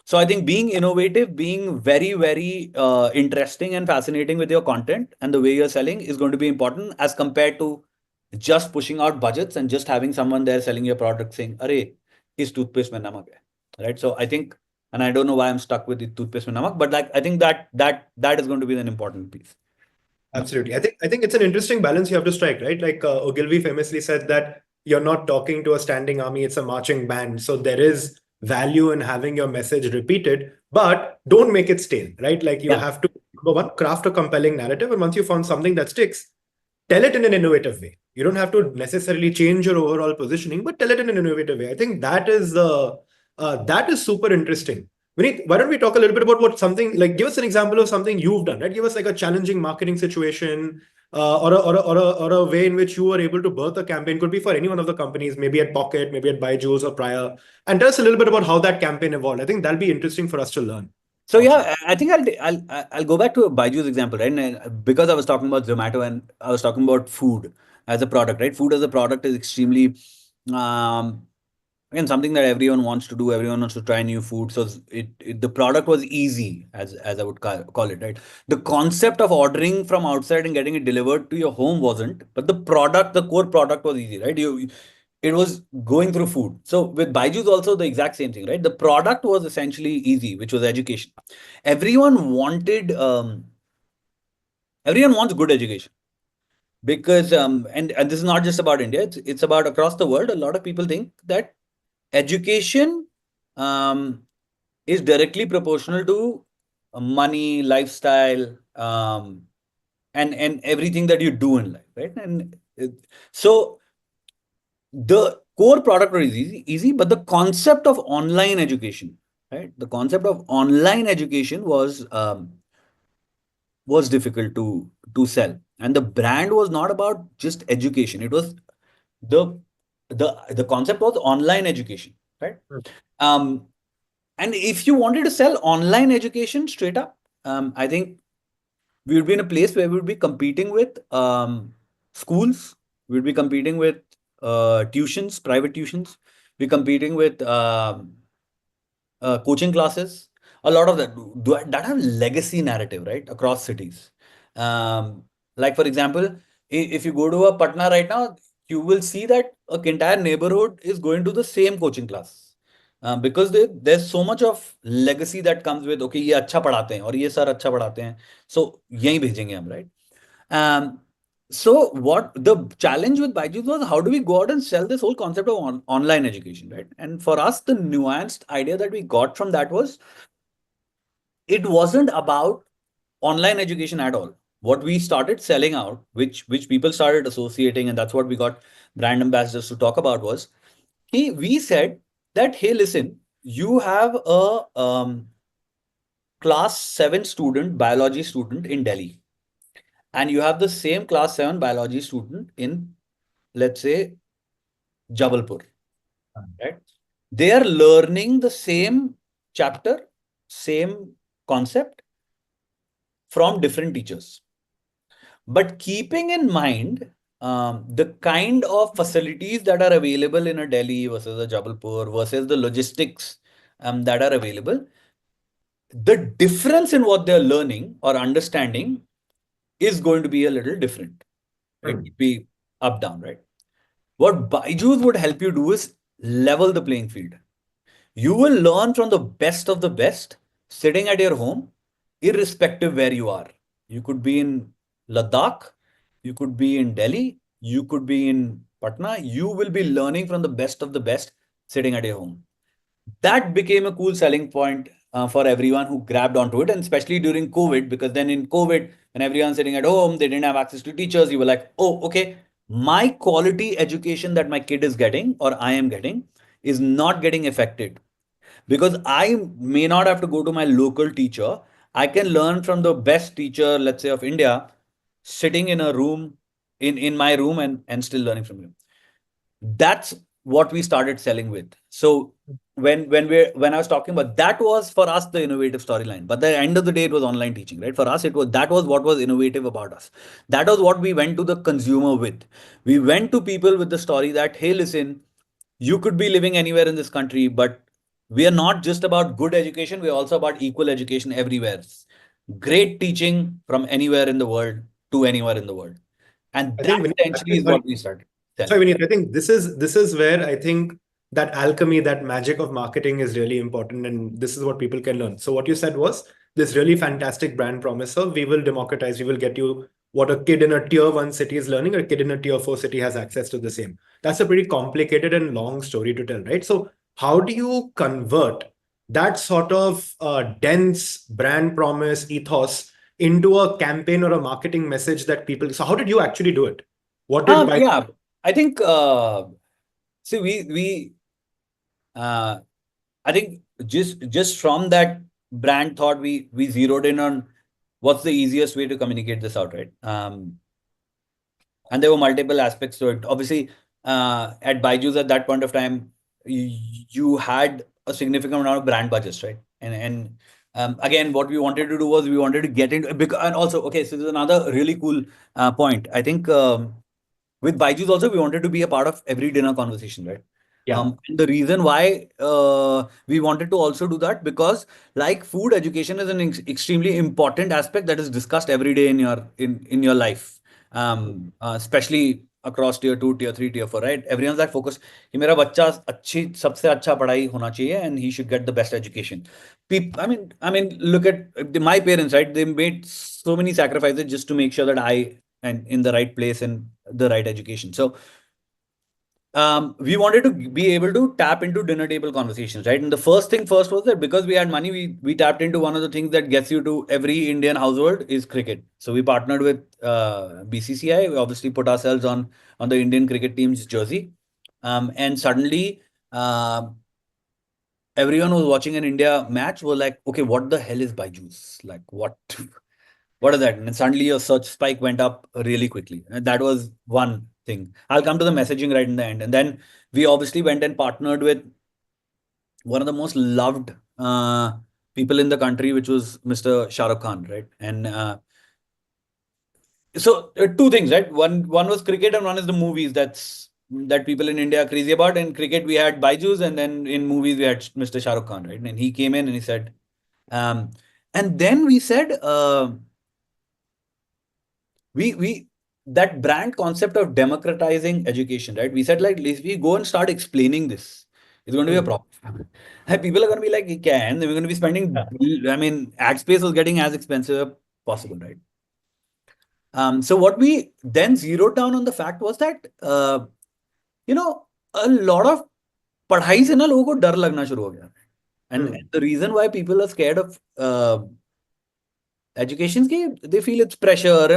[SPEAKER 2] So I think being innovative, being very, very interesting and fascinating with your content and the way you're selling is going to be important, as compared to just pushing out budgets and just having someone there selling your product saying, "Arey, is toothpaste mein namak hai?" Right? So I think, and I don't know why I'm stuck with the toothpaste mein namak, but like I think that is going to be an important piece.
[SPEAKER 1] Absolutely. I think it's an interesting balance you have to strike, right? Like Ogilvy famously said that you're not talking to a standing army, it's a marching band. So there is value in having your message repeated, but don't make it stale, right? Like you
[SPEAKER 2] Yeah.
[SPEAKER 1] have to, number one, craft a compelling narrative. And once you found something that sticks, tell it in an innovative way. You don't have to necessarily change your overall positioning, but tell it in an innovative way. I think that is super interesting. Vineet, why don't we talk a little bit about what something like give us an example of something you've done, right? Give us like a challenging marketing situation, or a way in which you were able to birth a campaign. Could be for any one of the companies, maybe at Pocket, maybe at Byju's or prior, and tell us a little bit about how that campaign evolved. I think that'll be interesting for us to learn
[SPEAKER 2] So
[SPEAKER 1] also.
[SPEAKER 2] yeah, I think I'll go back to Byju's example, right? And because I was talking about Zomato and I was talking about food as a product, right? Food as a product is extremely, um, again, something that everyone wants to do. Everyone wants to try new food. So the product was easy, as I would call it, right? The concept of ordering from outside and getting it delivered to your home wasn't, but the product, the core product was easy, right? It was going through food. So with Byju's also the exact same thing, right? The product was essentially easy, which was education. Everyone wanted, everyone wants good education, because and this is not just about India. It's about across the world. A lot of people think that education um, is directly proportional to money, lifestyle, and everything that you do in life, right? And so the core product was easy, but the concept of online education, right? The concept of online education was difficult to sell, and the brand was not about just education. It was the the concept was online education, right? Um, and if you wanted to sell online education straight up, I think we would be in a place where we would be competing with schools. We would be competing with tuitions, private tuitions. We're competing with coaching classes. A lot of that that have legacy narrative, right, across cities. Um, like for example, if you go to a Patna right now, you will see that a entire neighborhood is going to the same coaching class. Because there's so much of legacy that comes with, okay, ये अच्छा पढ़ाते हैं और ये sir अच्छा पढ़ाते हैं, so यहीं भेजेंगे हम, right? um, so what the challenge with Byju's was, how do we go out and sell this whole concept of online education, right? And for us, the nuanced idea that we got from that was, it wasn't about online education at all. What we started selling out, which people started associating, and that's what we got brand ambassadors to talk about, was, we said that, hey, listen, you have a class 7 student, biology student in Delhi, and you have the same class 7 biology student in, let's say, Jabalpur, right? They are learning the same chapter, same concept from different teachers. But keeping in mind the kind of facilities that are available in a Delhi versus a Jabalpur versus the logistics that are available, the difference in what they're learning or understanding is going to be a little different. It
[SPEAKER 1] Hmm.
[SPEAKER 2] would be up, down, right? What Byju's would help you do is level the playing field. You will learn from the best of the best sitting at your home, irrespective where you are. You could be in Ladakh, you could be in Delhi, you could be in Patna. You will be learning from the best of the best sitting at your home. That became a cool selling point for everyone who grabbed onto it, and especially during COVID, because then in COVID, when everyone's sitting at home, they didn't have access to teachers. You were like, oh, okay, my quality education that my kid is getting or I am getting is not getting affected, because I may not have to go to my local teacher. I can learn from the best teacher, let's say of India, sitting in a room, in my room, and still learning from him. That's what we started selling with. So when I was talking about, that was for us the innovative storyline. But at the end of the day, it was online teaching, right? For us, it was, that was what was innovative about us. That was what we went to the consumer with. We went to people with the story that, hey, listen, you could be living anywhere in this country, but we are not just about good education, we're also about equal education everywhere. Great teaching from anywhere in the world to anywhere in the world. And
[SPEAKER 1] I
[SPEAKER 2] that
[SPEAKER 1] think
[SPEAKER 2] essentially is
[SPEAKER 1] sorry,
[SPEAKER 2] what we started
[SPEAKER 1] sorry,
[SPEAKER 2] selling.
[SPEAKER 1] Vineet, I think this is where I think that alchemy, that magic of marketing is really important, and this is what people can learn. So what you said was this really fantastic brand promise of we will democratize, we will get you what a kid in a tier one city is learning, a kid in a tier four city has access to the same. That's a pretty complicated and long story to tell, right? So how do you convert that sort of dense brand promise ethos into a campaign or a marketing message that people? So how did you actually do it? What did by
[SPEAKER 2] Yeah, I think see we uh, I think just from that brand thought, we zeroed in on what's the easiest way to communicate this out, right? And there were multiple aspects to it. Obviously, at Byju's at that point of time, you had a significant amount of brand budgets, right? And again, what we wanted to do was we wanted to get into, because, and also, okay, so there's another really cool point. I think with Byju's also, we wanted to be a part of every dinner conversation, right?
[SPEAKER 1] yeah.
[SPEAKER 2] And the reason why we wanted to also do that, because like food education is an extremely important aspect that is discussed every day in your life, especially across tier 2, tier 3, tier 4, right? Everyone's like focus कि मेरा बच्चा अच्छी सबसे अच्छा पढ़ाई होना चाहिए and he should get the best education. I mean, look at my parents, right? They made so many sacrifices just to make sure that I and in the right place and the right education. So we wanted to be able to tap into dinner table conversations, right? And the first thing first was that because we had money, we tapped into one of the things that gets you to every Indian household is cricket. So we partnered with BCCI. We obviously put ourselves on the Indian cricket team's jersey, and suddenly everyone who was watching an India match was like, okay, what the hell is Byju's? Like, what? What is that? And suddenly your search spike went up really quickly. And that was one thing. I'll come to the messaging right in the end. And then we obviously went and partnered with one of the most loved people in the country, which was Mr. Shah Rukh Khan, right? And so two things, right? One was cricket, and one is the movies that people in India are crazy about. In cricket, we had Byju's, and then in movies, we had Mr. Shah Rukh Khan, right? And he came in and he said, um, and then we said, we that brand concept of democratizing education, right? We said, like, if we go and start explaining this, it's going to be a
[SPEAKER 1] Hmm.
[SPEAKER 2] problem. And people are going to be like, "You can." We're going to be spending.
[SPEAKER 1] Yeah.
[SPEAKER 2] I mean, ad space was getting as expensive as possible, right? So what we then zeroed down on the fact was that you know a lot of पढ़ाई से ना लोगों को डर लगना शुरू हो गया. And
[SPEAKER 1] Hmm.
[SPEAKER 2] the reason why people are scared of education की they feel it's pressure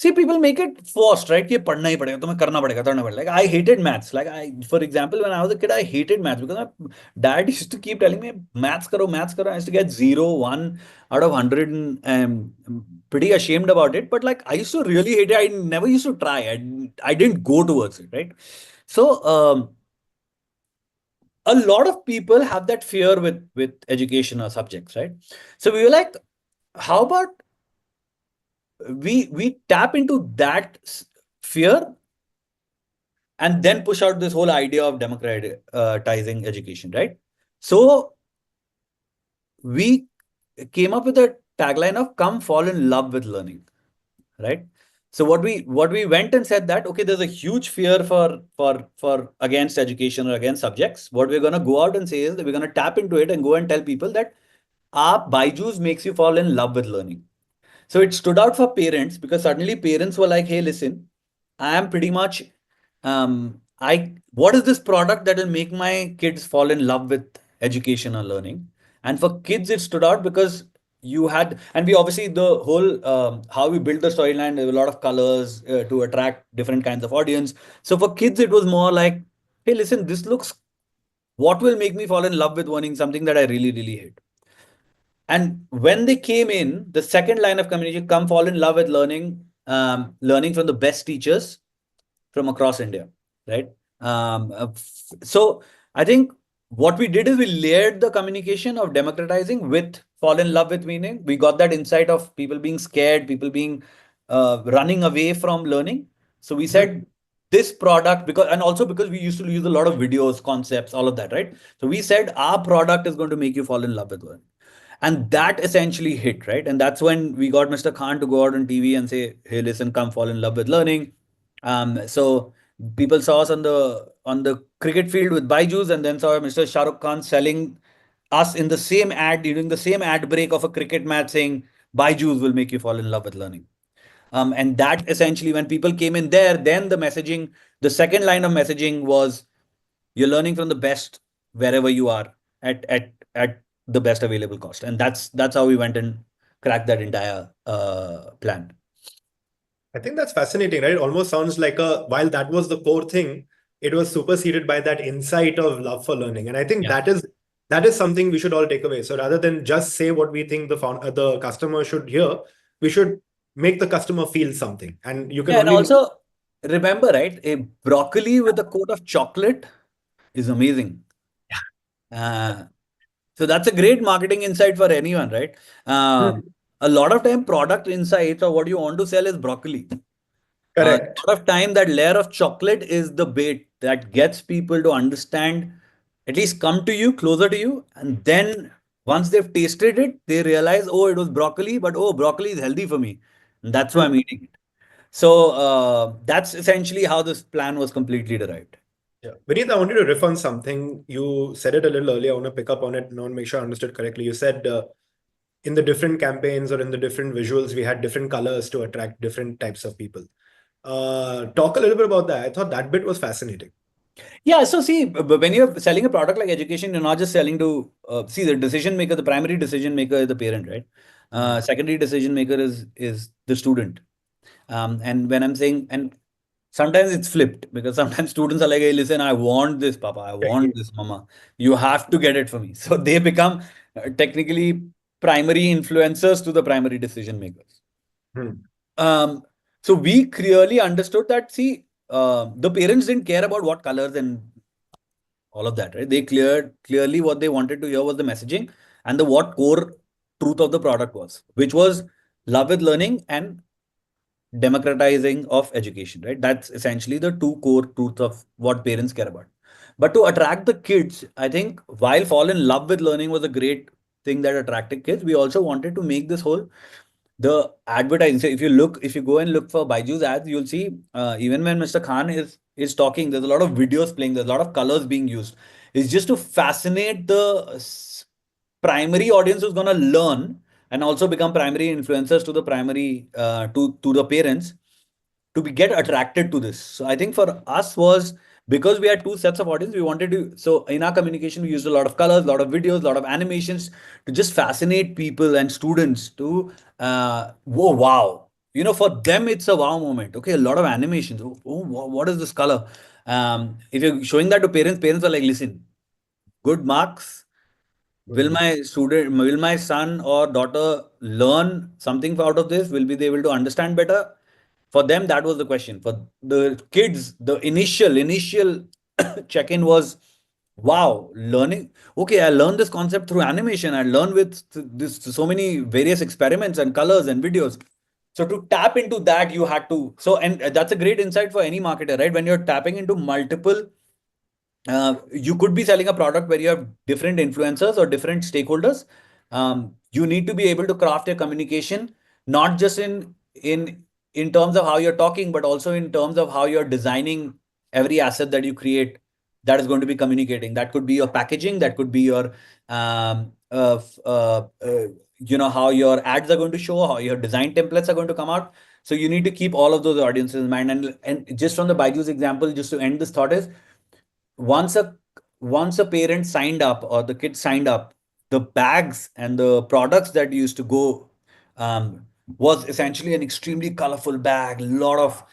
[SPEAKER 2] see people make it forced, right? कि ये पढ़ना ही पड़ेगा, तुम्हें करना पड़ेगा, करना पड़ेगा. Like I hated maths. Like I, for example, when I was a kid, I hated maths because my dad used to keep telling me maths karo, maths karo. I used to get 0, 1 out of 100, and I'm pretty ashamed about it. But like I used to really hate it. I never used to try. I didn't go towards it, right? So a lot of people have that fear with education or subjects, right? So we were like, how about we tap into that fear and then push out this whole idea of democratizing education, right? So we came up with a tagline of "Come fall in love with learning," right? So what we went and said that, okay, there's a huge fear for against education or against subjects. What we're gonna go out and say is that we're gonna tap into it and go and tell people that Byju's makes you fall in love with learning. So it stood out for parents because suddenly parents were like, hey, listen, I am pretty much, what is this product that will make my kids fall in love with education or learning? And for kids, it stood out because you had, and we obviously, the whole, how we built the storyline, there were a lot of colors to attract different kinds of audience. So for kids, it was more like, hey, listen, this looks, what will make me fall in love with learning something that I really, really hate? And when they came in, the second line of communication, come fall in love with learning, learning from the best teachers from across India, right? So I think what we did is we layered the communication of democratizing with fall in love with meaning. We got that insight of people being scared, people being running away from learning. So we
[SPEAKER 1] Mhm.
[SPEAKER 2] said this product, because and also because we used to use a lot of videos, concepts, all of that, right? So we said our product is going to make you fall in love with learning. And that essentially hit, right? And that's when we got Mr. Khan to go out on TV and say, "Hey, listen, come fall in love with learning." So people saw us on the cricket field with Byju's, and then saw Mr. Shah Rukh Khan selling us in the same ad, during the same ad break of a cricket match, saying, "Byju's will make you fall in love with learning." And that essentially, when people came in there, then the messaging, the second line of messaging was, "You're learning from the best wherever you are, at the best available cost." And that's how we went and cracked that entire plan.
[SPEAKER 1] I think that's fascinating, right? It almost sounds like while that was the core thing, it was superseded by that insight of love for learning. And I think
[SPEAKER 2] Yeah.
[SPEAKER 1] that is something we should all take away. So rather than just say what we think the customer should hear, we should make the customer feel something. And you can
[SPEAKER 2] Yeah, and
[SPEAKER 1] only
[SPEAKER 2] also remember, right? A broccoli with a coat of chocolate is amazing. Uh, so that's a great marketing insight for anyone, right?
[SPEAKER 1] Hmm.
[SPEAKER 2] A lot of time, product insights or what you want to sell is broccoli. A
[SPEAKER 1] Correct.
[SPEAKER 2] lot of time, that layer of chocolate is the bait that gets people to understand, at least come to you, closer to you. And then once they've tasted it, they realize, oh, it was broccoli, but oh, broccoli is healthy for me. And that's why
[SPEAKER 1] Hmm.
[SPEAKER 2] I'm eating it. So that's essentially how this plan was completely derived.
[SPEAKER 1] Yeah. Vineet, I wanted to riff on something. You said it a little earlier. I want to pick up on it and I want to make sure I understood correctly. You said in the different campaigns or in the different visuals, we had different colors to attract different types of people. Talk a little bit about that. I thought that bit was fascinating.
[SPEAKER 2] Yeah, so see, when you're selling a product like education, you're not just selling to see the decision maker. The primary decision maker is the parent, right?
[SPEAKER 1] Mm.
[SPEAKER 2] Secondary decision maker is the student. And when I'm saying, and sometimes it's flipped, because sometimes students are like, "Hey, listen, I want this, Papa. I want this, Mama. You have to get it for me." So they become technically primary influencers to the primary decision makers.
[SPEAKER 1] Hmm.
[SPEAKER 2] Um, so we clearly understood that, see, the parents didn't care about what colors and all of that, right? They clearly what they wanted to hear was the messaging and the what core truth of the product was, which was love with learning and democratizing of education, right? That's essentially the two core truths of what parents care about. But to attract the kids, I think while fall in love with learning was a great thing that attracted kids, we also wanted to make this whole the advertising. So if you go and look for Byju's ads, you'll see even when Mr. Khan is talking, there's a lot of videos playing, there's a lot of colors being used. It's just to fascinate the primary audience who's gonna learn and also become primary influencers to the primary to the parents to be get attracted to this. So I think for us was, because we had two sets of audience, we wanted to, so in our communication, we used a lot of colors, a lot of videos, a lot of animations to just fascinate people and students to, whoa, wow. For them, it's a wow moment. Okay, a lot of animations. Oh, what is this color? If you're showing that to parents, parents are like, listen, good marks.
[SPEAKER 1] Mm.
[SPEAKER 2] Will my son or daughter learn something out of this? Will be they able to understand better? For them, that was the question. For the kids, the initial check-in was, wow, learning. Okay, I learned this concept through animation. I learned with this so many various experiments and colors and videos. So to tap into that, you had to. So, and that's a great insight for any marketer, right? When you're tapping into multiple, you could be selling a product where you have different influencers or different stakeholders. You need to be able to craft your communication, not just in terms of how you're talking, but also in terms of how you're designing every asset that you create that is going to be communicating. That could be your packaging, that could be your how your ads are going to show, how your design templates are going to come out. So you need to keep all of those audiences in mind. And just from the Byju's example, just to end this thought is, once a once a parent signed up or the kid signed up, the bags and the products that used to go, was essentially an extremely colorful bag, a lot of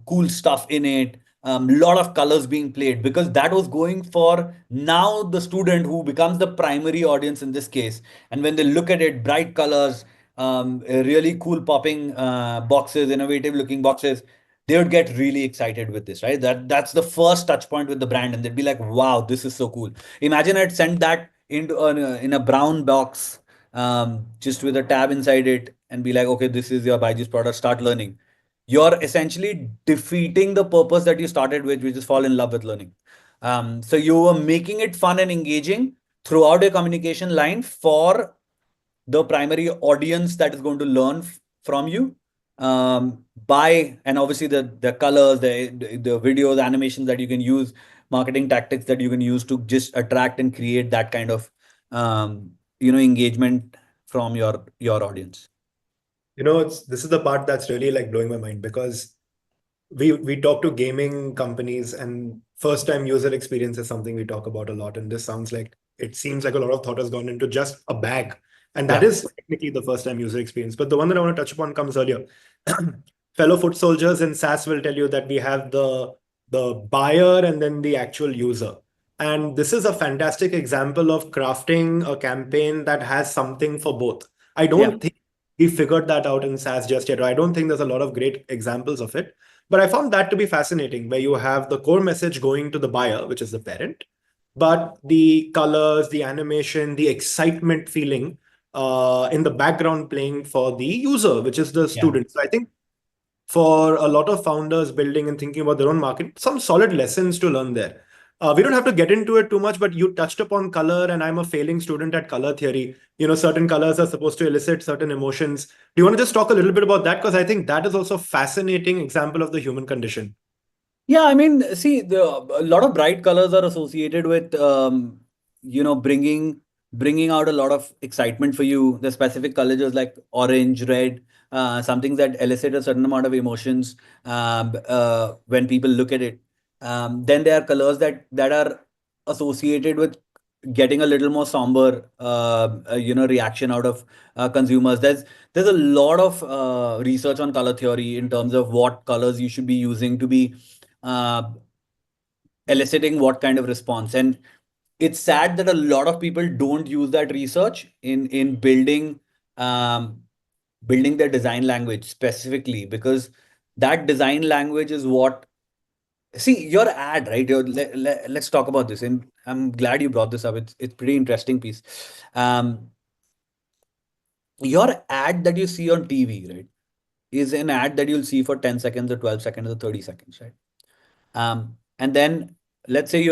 [SPEAKER 2] cool stuff in it, lot of colors being played, because that was going for now the student who becomes the primary audience in this case. And when they look at it, bright colors, really cool popping boxes, innovative looking boxes, they would get really excited with this, right? That's the first touch point with the brand, and they'd be like, "Wow, this is so cool." Imagine I'd send that into in a brown box, just with a tab inside it, and be like, "Okay, this is your Byju's product. Start learning." You're essentially defeating the purpose that you started with, which is fall in love with learning. So you were making it fun and engaging throughout your communication line for the primary audience that is going to learn from you, by, and obviously the colors, the videos, animations that you can use, marketing tactics that you can use to just attract and create that kind of engagement from your audience.
[SPEAKER 1] It's this is the part that's really like blowing my mind because we talk to gaming companies and first time user experience is something we talk about a lot. And this sounds like it seems like a lot of thought has gone into just a bag. And that
[SPEAKER 2] Yeah.
[SPEAKER 1] is technically the first time user experience. But the one that I want to touch upon comes earlier. Fellow foot soldiers in SaaS will tell you that we have the buyer and then the actual user. And this is a fantastic example of crafting a campaign that has something for both. I
[SPEAKER 2] Yeah.
[SPEAKER 1] don't think we figured that out in SaaS just yet. Or I don't think there's a lot of great examples of it. But I found that to be fascinating, where you have the core message going to the buyer, which is the parent, but the colors, the animation, the excitement feeling in the background playing for the user, which is the
[SPEAKER 2] Yeah.
[SPEAKER 1] student. So I think for a lot of founders building and thinking about their own market, some solid lessons to learn there. We don't have to get into it too much, but you touched upon color, and I'm a failing student at color theory. Certain colors are supposed to elicit certain emotions. Do you want to just talk a little bit about that? Because I think that is also a fascinating example of the human condition.
[SPEAKER 2] Yeah, I mean, see, a lot of bright colors are associated with, bringing out a lot of excitement for you. The specific colors like orange, red, something that elicit a certain amount of emotions when people look at it. Then there are colors that are associated with getting a little more somber, reaction out of consumers. There's a lot of research on color theory in terms of what colors you should be using to be uh, eliciting what kind of response. And it's sad that a lot of people don't use that research in um, building their design language specifically, because that design language is what, see, your ad, right? Let's talk about this, and I'm glad you brought this up. It's pretty interesting piece. um, your ad that you see on TV, right, is an ad that you'll see for 10 seconds or 12 seconds or 30 seconds, right? And then let's say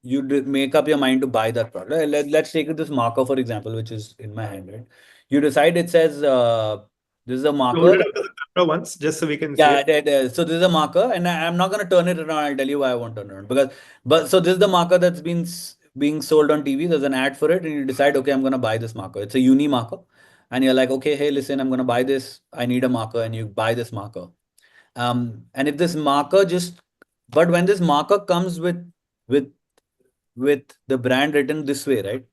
[SPEAKER 2] make up your mind to buy that product. Let's take this marker, for example, which is in my hand, right? You decide, it says, this is a
[SPEAKER 1] Hold
[SPEAKER 2] marker.
[SPEAKER 1] it up to the camera once, just so we can see
[SPEAKER 2] Yeah,
[SPEAKER 1] it.
[SPEAKER 2] so this is a marker, and I'm not going to turn it around. I'll tell you why I won't turn it around. But so this is the marker that's been being sold on TV. There's an ad for it, and you decide, okay, I'm going to buy this marker. It's a uni marker, and you're like, okay, hey, listen, I'm going to buy this. I need a marker, and you buy this marker. And if this marker just, but when this marker comes with with the brand written this way, right?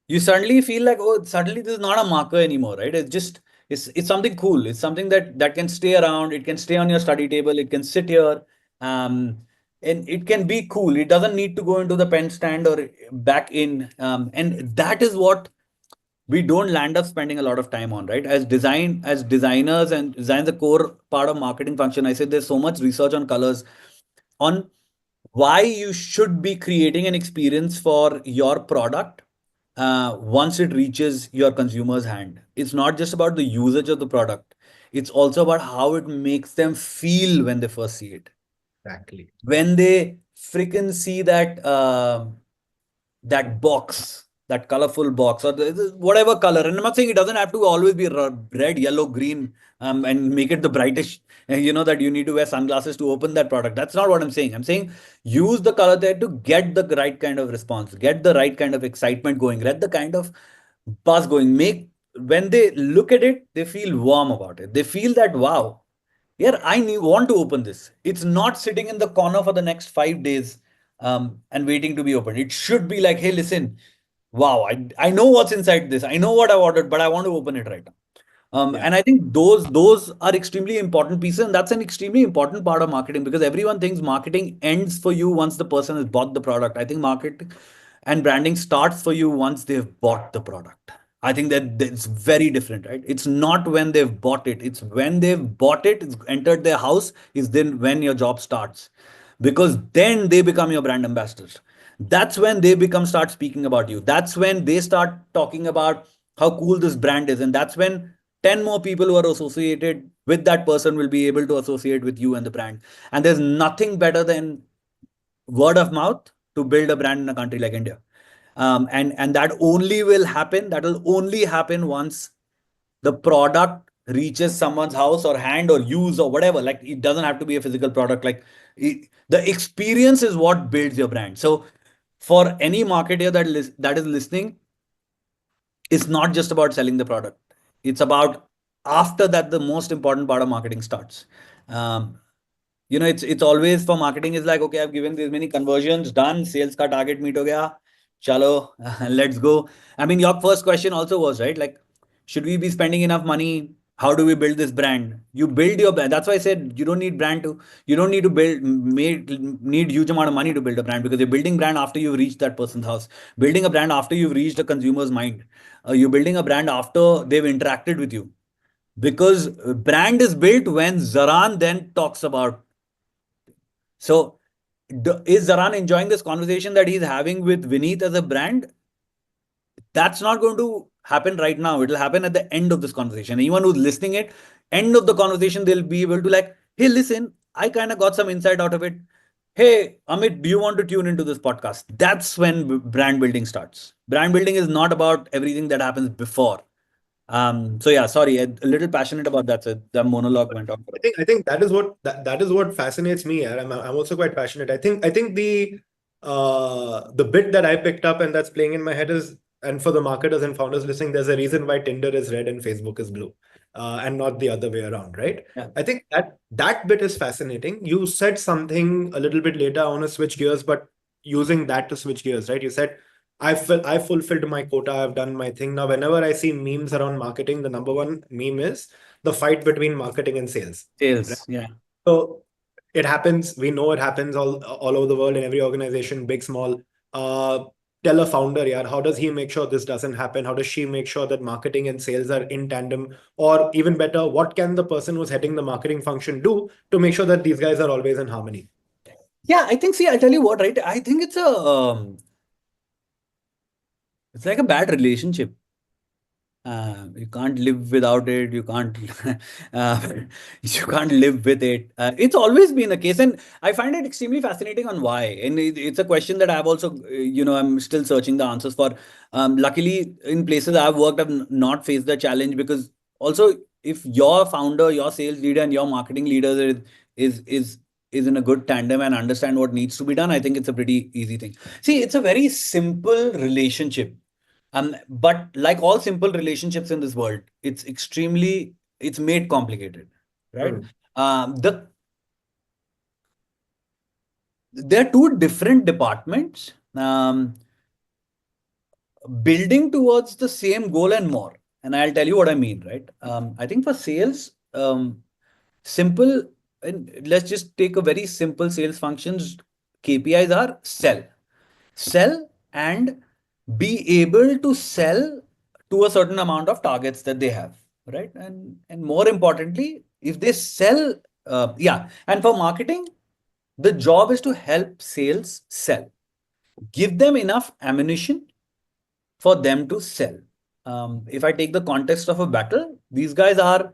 [SPEAKER 2] You suddenly feel like, oh, suddenly this is not a marker anymore, right? It's something cool. It's something that can stay around. It can stay on your study table. It can sit here, um, and it can be cool. It doesn't need to go into the pen stand or back in. And that is what we don't land up spending a lot of time on, right? As designers, and design is the core part of marketing function. I said there's so much research on colors, on why you should be creating an experience for your product once it reaches your consumer's hand. It's not just about the usage of the product. It's also about how it makes them feel when they first see it.
[SPEAKER 1] Exactly.
[SPEAKER 2] When they freaking see that box, that colorful box, or whatever color. And I'm not saying it doesn't have to always be red, yellow, green, and make it the brightest, that you need to wear sunglasses to open that product. That's not what I'm saying. I'm saying use the color there to get the right kind of response, get the right kind of excitement going, get the kind of buzz going. When they look at it, they feel warm about it. They feel that, wow, yeah, want to open this. It's not sitting in the corner for the next 5 days, and waiting to be opened. It should be like, hey, listen, wow, I know what's inside this. I know what I ordered, but I want to open it right now.
[SPEAKER 1] Yeah.
[SPEAKER 2] And I think those are extremely important pieces, and that's an extremely important part of marketing, because everyone thinks marketing ends for you once the person has bought the product. I think marketing and branding starts for you once they've bought the product. I think that it's very different, right? It's not when they've bought it. It's when they've bought it, it's entered their house, is then when your job starts. Because then they become your brand ambassadors. That's when they become start speaking about you. That's when they start talking about how cool this brand is. And that's when 10 more people who are associated with that person will be able to associate with you and the brand. And there's nothing better than word of mouth to build a brand in a country like India. And that only will happen. That will only happen once the product reaches someone's house or hand or use or whatever. Like it doesn't have to be a physical product. Like the experience is what builds your brand. So for any marketer that is listening, it's not just about selling the product. It's about after that the most important part of marketing starts. Um, it's always for marketing is like, okay, I've given this many conversions, done, sales ka target meet ho gaya, chalo, let's go. I mean, your first question also was, right, like, should we be spending enough money? How do we build this brand? You build your brand. That's why I said you don't need to need huge amount of money to build a brand, because you're building brand after you've reached that person's house, building a brand after you've reached a consumer's mind. You're building a brand after they've interacted with you, because brand is built when Zaran then talks about. So, is Zaran enjoying this conversation that he's having with Vineet as a brand? That's not going to happen right now. It'll happen at the end of this conversation. Anyone who's listening it, end of the conversation, they'll be able to like, hey, listen, I kind of got some insight out of it. Hey, Amit, do you want to tune into this podcast? That's when brand building starts. Brand building is not about everything that happens before. So yeah, sorry, a little passionate about that. So the monologue went on.
[SPEAKER 1] I think that is what fascinates me. Yeah. I'm also quite passionate. I think the bit that I picked up and that's playing in my head is, and for the marketers and founders listening, there's a reason why Tinder is red and Facebook is blue, and not the other way around, right?
[SPEAKER 2] Yeah.
[SPEAKER 1] I think that bit is fascinating. You said something a little bit later. I want to switch gears, but using that to switch gears, right? You said I fulfilled my quota. I've done my thing. Now, whenever I see memes around marketing, the number one meme is the fight between marketing and sales. Right?
[SPEAKER 2] Sales, yeah.
[SPEAKER 1] So it happens. We know it happens all over the world in every organization, big, small. Uh, Tell a founder, yeah, how does he make sure this doesn't happen? How does she make sure that marketing and sales are in tandem? Or even better, what can the person who's heading the marketing function do to make sure that these guys are always in harmony?
[SPEAKER 2] Yeah, I think, see, I'll tell you what, right? I think it's like a bad relationship. You can't live without it. You can't, uh, you can't live with it. It's always been the case, and I find it extremely fascinating on why. And it's a question that I've also, I'm still searching the answers for. Luckily, in places I've worked, I've not faced the challenge, because also if your founder, your sales leader, and your marketing leader is is is in a good tandem and understand what needs to be done, I think it's a pretty easy thing. See, it's a very simple relationship. But like all simple relationships in this world, it's made complicated, right?
[SPEAKER 1] Hmm.
[SPEAKER 2] The There are two different departments building towards the same goal and more. And I'll tell you what I mean, right? I think for sales, simple, and let's just take a very simple sales functions. KPIs are sell, and be able to sell to a certain amount of targets that they have, right? And more importantly, if they sell, and for marketing, the job is to help sales sell, give them enough ammunition for them to sell. If I take the context of a battle, these guys are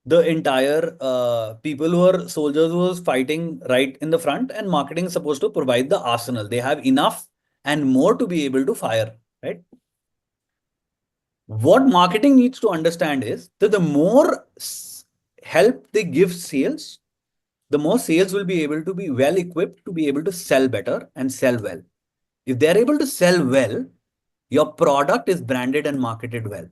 [SPEAKER 2] the entire people who are soldiers who are fighting right in the front, and marketing is supposed to provide the arsenal. They have enough and more to be able to fire, right? What marketing needs to understand is that the more help they give sales, the more sales will be able to be well equipped to be able to sell better and sell well. If they're able to sell well, your product is branded and marketed well.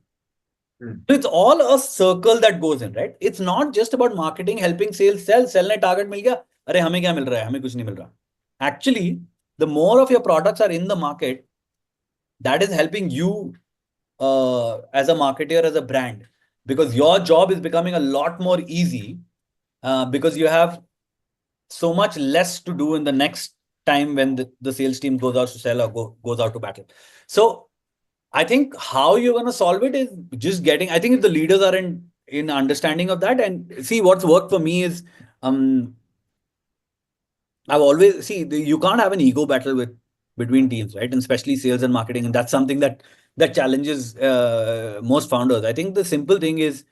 [SPEAKER 1] Hmm.
[SPEAKER 2] So it's all a circle that goes in, right? It's not just about marketing helping sales sell. Sell ने target मिल गया, अरे हमें क्या मिल रहा है? हमें कुछ नहीं मिल रहा. Actually, the more of your products are in the market, that is helping you as a marketer, as a brand, because your job is becoming a lot more easy, because you have so much less to do in the next time when the sales team goes out to sell or goes out to battle. So I think how you're going to solve it is just getting. I think if the leaders are in understanding of that, and see what's worked for me is, um, I've always see you can't have an ego battle with between teams, right? And especially sales and marketing, and that's something that challenges most founders. I think the simple thing is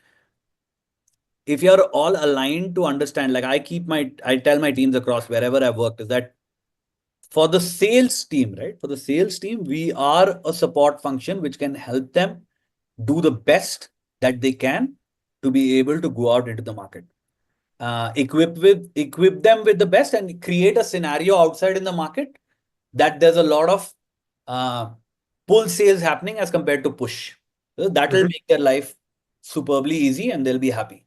[SPEAKER 2] if you're all aligned to understand. Like I tell my teams across wherever I've worked is that for the sales team, right? For the sales team, we are a support function which can help them do the best that they can to be able to go out into the market. Equip them with the best and create a scenario outside in the market that there's a lot of uh, pull sales happening as compared to push. So that will
[SPEAKER 1] Mhm.
[SPEAKER 2] make their life superbly easy and they'll be happy.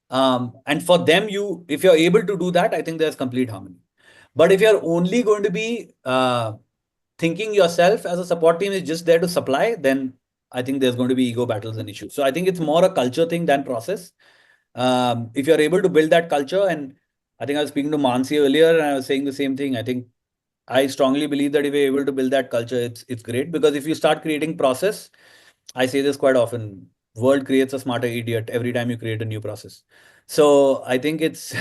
[SPEAKER 2] And for them, if you're able to do that, I think there's complete harmony. But if you're only going to be thinking yourself as a support team is just there to supply, then I think there's going to be ego battles and issues. So I think it's more a culture thing than process. If you're able to build that culture, and I think I was speaking to Mansi earlier, and I was saying the same thing. I think I strongly believe that if you're able to build that culture, it's great because if you start creating process, I say this quite often, world creates a smarter idiot every time you create a new process. So I think it's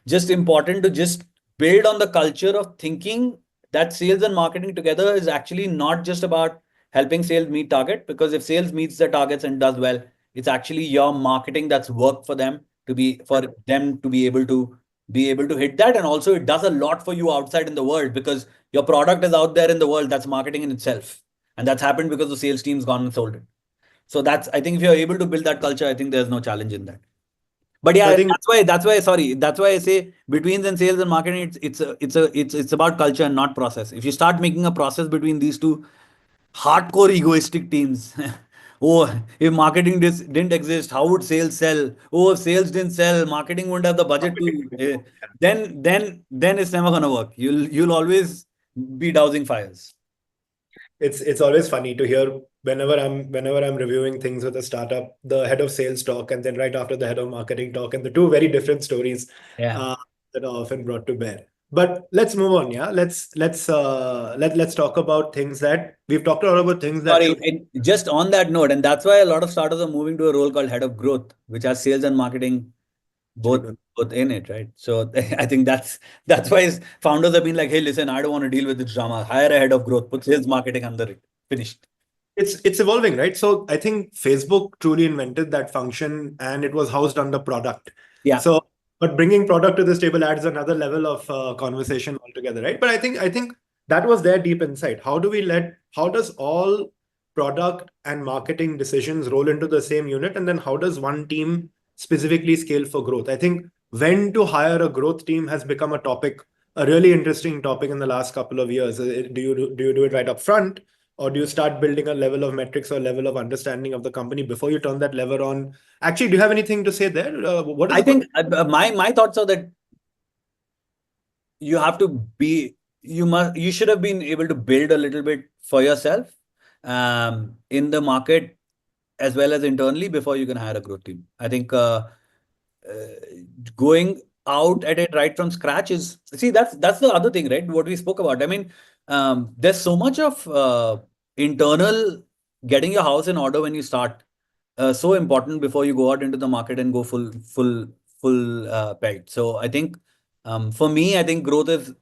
[SPEAKER 2] just important to just build on the culture of thinking that sales and marketing together is actually not just about helping sales meet target, because if sales meets the targets and does well, it's actually your marketing that's worked for them to be for them to be able to hit that. And also it does a lot for you outside in the world because your product is out there in the world. That's marketing in itself. And that's happened because the sales team's gone and sold it. So I think if you're able to build that culture, I think there's no challenge in that. But
[SPEAKER 1] So I
[SPEAKER 2] yeah,
[SPEAKER 1] think
[SPEAKER 2] that's why I say between the sales and marketing, it's about culture and not process. If you start making a process between these two hardcore egoistic teams, oh, if marketing didn't exist, how would sales sell? Oh, if sales didn't sell, marketing wouldn't have the budget to. Then it's never gonna work. You'll always be dousing fires.
[SPEAKER 1] it's always funny to hear whenever I'm reviewing things with a startup, the head of sales talk, and then right after the head of marketing talk, and the two very different stories
[SPEAKER 2] Yeah.
[SPEAKER 1] uh, that are often brought to bear. But let's move on. Yeah, let's talk about things that we've talked a lot about things that
[SPEAKER 2] Sorry,
[SPEAKER 1] should
[SPEAKER 2] and just on that note, and that's why a lot of startups are moving to a role called head of growth, which has sales and marketing
[SPEAKER 1] actually
[SPEAKER 2] both
[SPEAKER 1] do.
[SPEAKER 2] both in it, right? So I think that's why founders have been like, hey, listen, I don't want to deal with this drama. Hire a head of growth, put sales marketing under it. Finished.
[SPEAKER 1] It's evolving, right? So I think Facebook truly invented that function, and it was housed under product.
[SPEAKER 2] Yeah.
[SPEAKER 1] So, but bringing product to this table adds another level of conversation altogether, right? But I think that was their deep insight. How does all product and marketing decisions roll into the same unit, and then how does one team specifically scale for growth? I think when to hire a growth team has become a topic, a really interesting topic in the last couple of years. Do you do it right up front? Or do you start building a level of metrics or level of understanding of the company before you turn that lever on? Actually, do you have anything to say there? What is
[SPEAKER 2] I
[SPEAKER 1] the
[SPEAKER 2] think my thoughts are that you have to be you should have been able to build a little bit for yourself in the market as well as internally before you can hire a growth team. I think uh, going out at it right from scratch is see that's the other thing, right? What we spoke about. I mean, there's so much of internal getting your house in order when you start. So important before you go out into the market and go full peg. So I think for me, I think growth is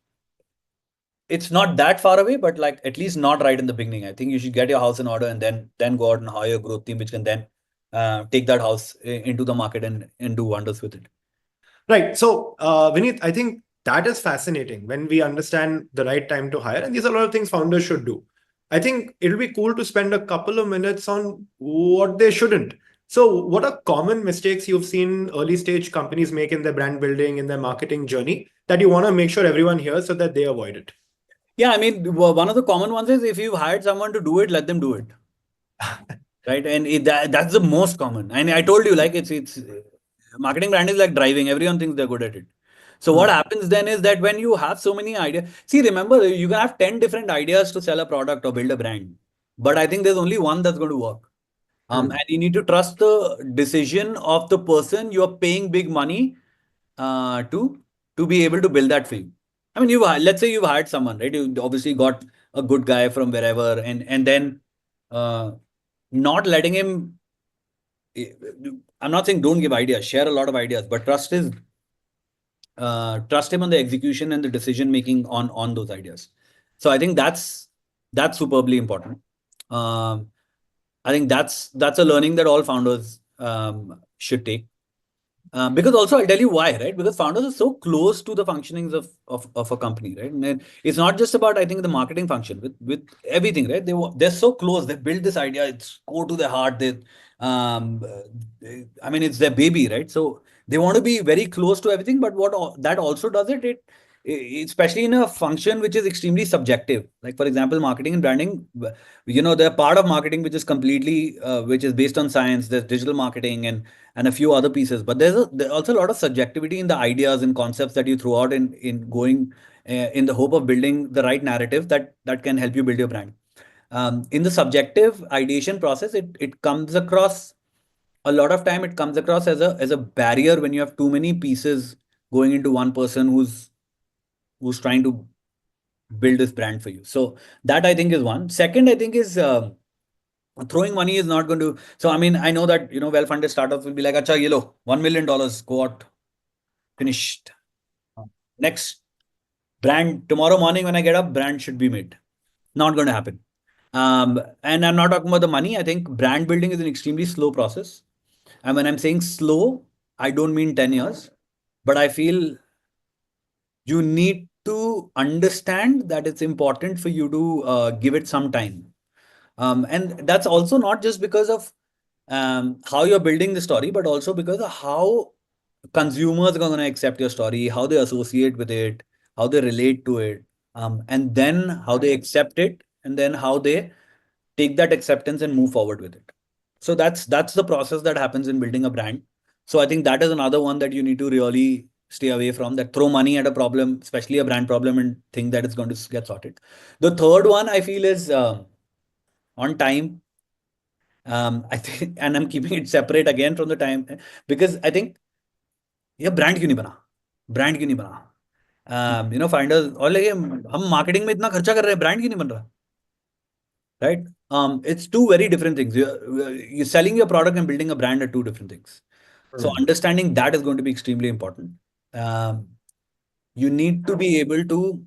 [SPEAKER 2] it's not that far away, but like at least not right in the beginning. I think you should get your house in order and then go out and hire a growth team, which can then take that house into the market and do wonders with it.
[SPEAKER 1] right? So, Vineet, I think that is fascinating when we understand the right time to hire. And these are a lot of things founders should do. I think it'll be cool to spend a couple of minutes on what they shouldn't. So, what are common mistakes you've seen early stage companies make in their brand building, in their marketing journey that you want to make sure everyone hears so that they avoid it?
[SPEAKER 2] Yeah, I mean, one of the common ones is if you've hired someone to do it, let them do it. Right. And that's the most common. And I told you, like, it's marketing brand is like driving. Everyone thinks they're good at it. So what
[SPEAKER 1] Hmm.
[SPEAKER 2] happens then is that when you have so many ideas, see, remember, you can have 10 different ideas to sell a product or build a brand. But I think there's only one that's going to work. And
[SPEAKER 1] Hmm.
[SPEAKER 2] you need to trust the decision of the person you're paying big money uh, to to be able to build that for you. I mean, let's say you've hired someone, right? You obviously got a good guy from wherever, and then uh, not letting him. I'm not saying don't give ideas, share a lot of ideas, but trust him on the execution and the decision making on those ideas. So I think that's superbly important. Um, I think that's a learning that all founders should take. Because also I'll tell you why, right? Because founders are so close to the functionings of a company, right? And then it's not just about, I think, the marketing function with everything, right? They're so close. They build this idea. It's core to their heart. I mean, it's their baby, right? So they want to be very close to everything. But that also does especially in a function which is extremely subjective. Like for example, marketing and branding. They're part of marketing which is completely which is based on science. There's digital marketing and a few other pieces. But there's also a lot of subjectivity in the ideas and concepts that you throw out in going in the hope of building the right narrative that can help you build your brand. In the subjective ideation process, it comes across a lot of time. It comes across as a barrier when you have too many pieces going into one person who's trying to build this brand for you. So that I think is one. Second, I think is throwing money is not going to. So I mean, I know that well-funded startups will be like, "Acha, ye lo, $1 million, go out, finished. Next brand tomorrow morning when I get up, brand should be made." Not going to happen. And I'm not talking about the money. I think brand building is an extremely slow process. And when I'm saying slow, I don't mean 10 years, but I feel you need to understand that it's important for you to give it some time. And that's also not just because of how you're building the story, but also because of how consumers are going to accept your story, how they associate with it, how they relate to it, and then how they accept it, and then how they take that acceptance and move forward with it. So that's the process that happens in building a brand. So I think that is another one that you need to really stay away from, that throw money at a problem, especially a brand problem, and think that it's going to get sorted. The third one I feel is on time. I think, and I'm keeping it separate again from the time, because I think ये brand क्यों नहीं बना, brand क्यों नहीं बना, finders और लगे हम मार्केटिंग में इतना खर्चा कर रहे हैं, ब्रांड क्यों नहीं बन रहा, right? It's two very different things. You're selling your product and building a brand are two different things. So understanding that is going to be extremely important. You need to be able to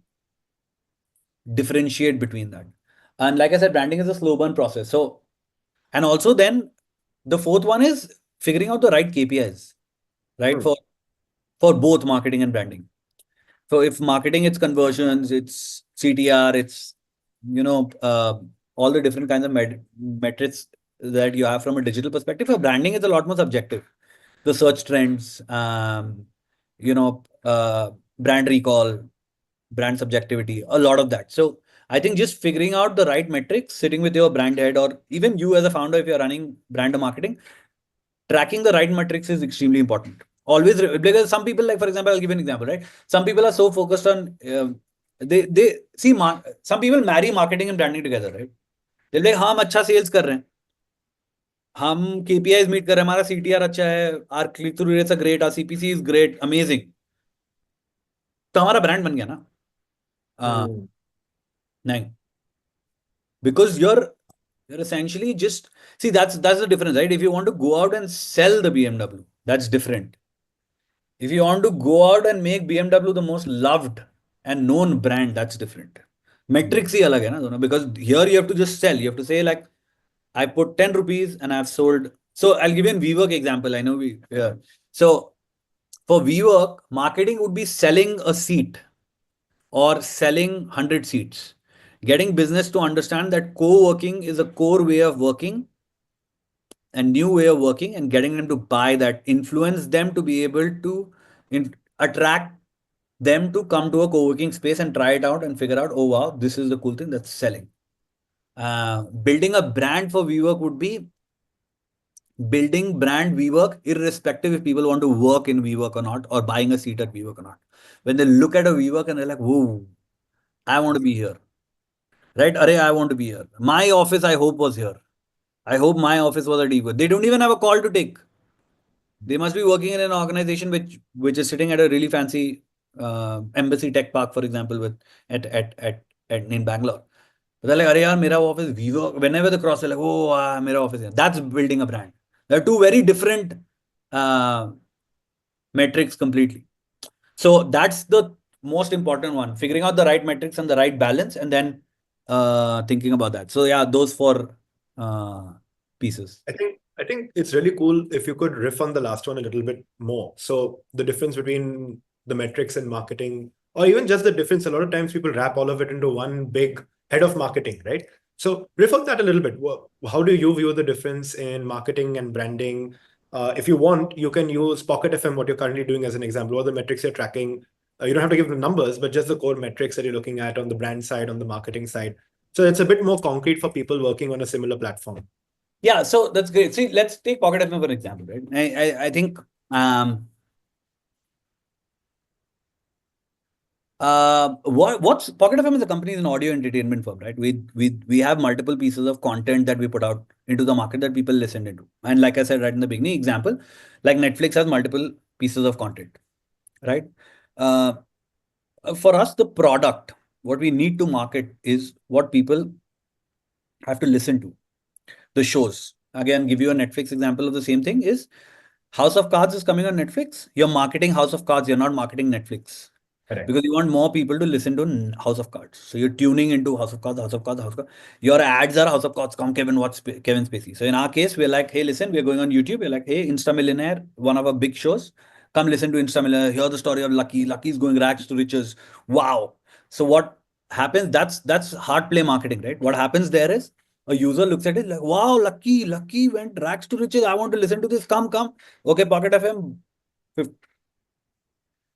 [SPEAKER 2] differentiate between that. And like I said, branding is a slow burn process. So, and also then the fourth one is figuring out the right KPIs, right? For both marketing and branding. So if marketing, it's conversions, it's CTR, it's all the different kinds of metrics that you have from a digital perspective. For branding, it's a lot more subjective. The search trends, brand recall, brand subjectivity, a lot of that. So I think just figuring out the right metrics, sitting with your brand head, or even you as a founder, if you're running brand or marketing, tracking the right metrics is extremely important. Always, because some people, like for example, I'll give you an example, right? Some people are so focused on they see some people marry marketing and branding together, right? They'll be like, हाँ हम अच्छा sales कर रहे हैं, हम KPIs meet कर रहे हैं, हमारा CTR अच्छा है, our click through rates are great, our CPC is great, amazing, तो हमारा ब्रांड बन गया ना? नहीं, because you're essentially just, see, that's the difference, right? If you want to go out and sell the BMW, that's different. If you want to go out and make BMW the most loved and known brand, that's different. Metrics ही अलग है ना दोनों, because here you have to just sell. You have to say like, I put 10 rupees and I've sold. So I'll give you a WeWork example. I know yeah. So for WeWork, marketing would be selling a seat or selling 100 seats. Getting business to understand that co-working is a core way of working and new way of working, and getting them to buy that, influence them to be able to attract them to come to a co-working space and try it out and figure out, oh wow, this is the cool thing that's selling. Building a brand for WeWork would be building brand WeWork, irrespective if people want to work in WeWork or not, or buying a seat at WeWork or not. When they look at a WeWork and they're like, whoa, I want to be here. Right? Array, I want to be here. My office, I hope, was here. I hope my office was at WeWork. They don't even have a call to take. They must be working in an organization which is sitting at a really fancy embassy tech park, for example, in Bangalore. They're like, "Arey yaar, mera office Vivo." Whenever they cross, they're like, "Oh, mera office." Here." That's building a brand. They're two very different uh, metrics completely. So that's the most important one: figuring out the right metrics and the right balance, and then thinking about that. So yeah, those four uh, pieces.
[SPEAKER 1] I think it's really cool if you could riff on the last one a little bit more. So the difference between the metrics and marketing, or even just the difference, a lot of times people wrap all of it into one big head of marketing, right? So riff on that a little bit. How do you view the difference in marketing and branding? If you want, you can use Pocket FM, what you're currently doing as an example, or the metrics you're tracking. You don't have to give the numbers, but just the core metrics that you're looking at on the brand side, on the marketing side. So it's a bit more concrete for people working on a similar platform.
[SPEAKER 2] Yeah, so that's great. See, let's take Pocket FM for an example, right? I think what's Pocket FM is a company, is an audio entertainment firm, right? We have multiple pieces of content that we put out into the market that people listen into. And like I said right in the beginning, example, like Netflix has multiple pieces of content, right? Uh, for us, the product, what we need to market is what people have to listen to. The shows. Again, give you a Netflix example of the same thing is House of Cards is coming on Netflix. You're marketing House of Cards, you're not marketing Netflix.
[SPEAKER 1] Correct.
[SPEAKER 2] Because you want more people to listen to House of Cards. So you're tuning into House of Cards, House of Cards, House of Cards. Your ads are House of Cards, come Kevin, what's Kevin Spacey. So in our case, we're like, hey, listen, we're going on YouTube. We're like, hey, Insta Millionaire, one of our big shows. Come listen to Insta Millionaire. Hear the story of Lucky. Lucky's going rags to riches. Wow. So what happens? That's hard play marketing, right? What happens there is a user looks at it like, wow, Lucky went rags to riches. I want to listen to this. Come. Okay, Pocket FM.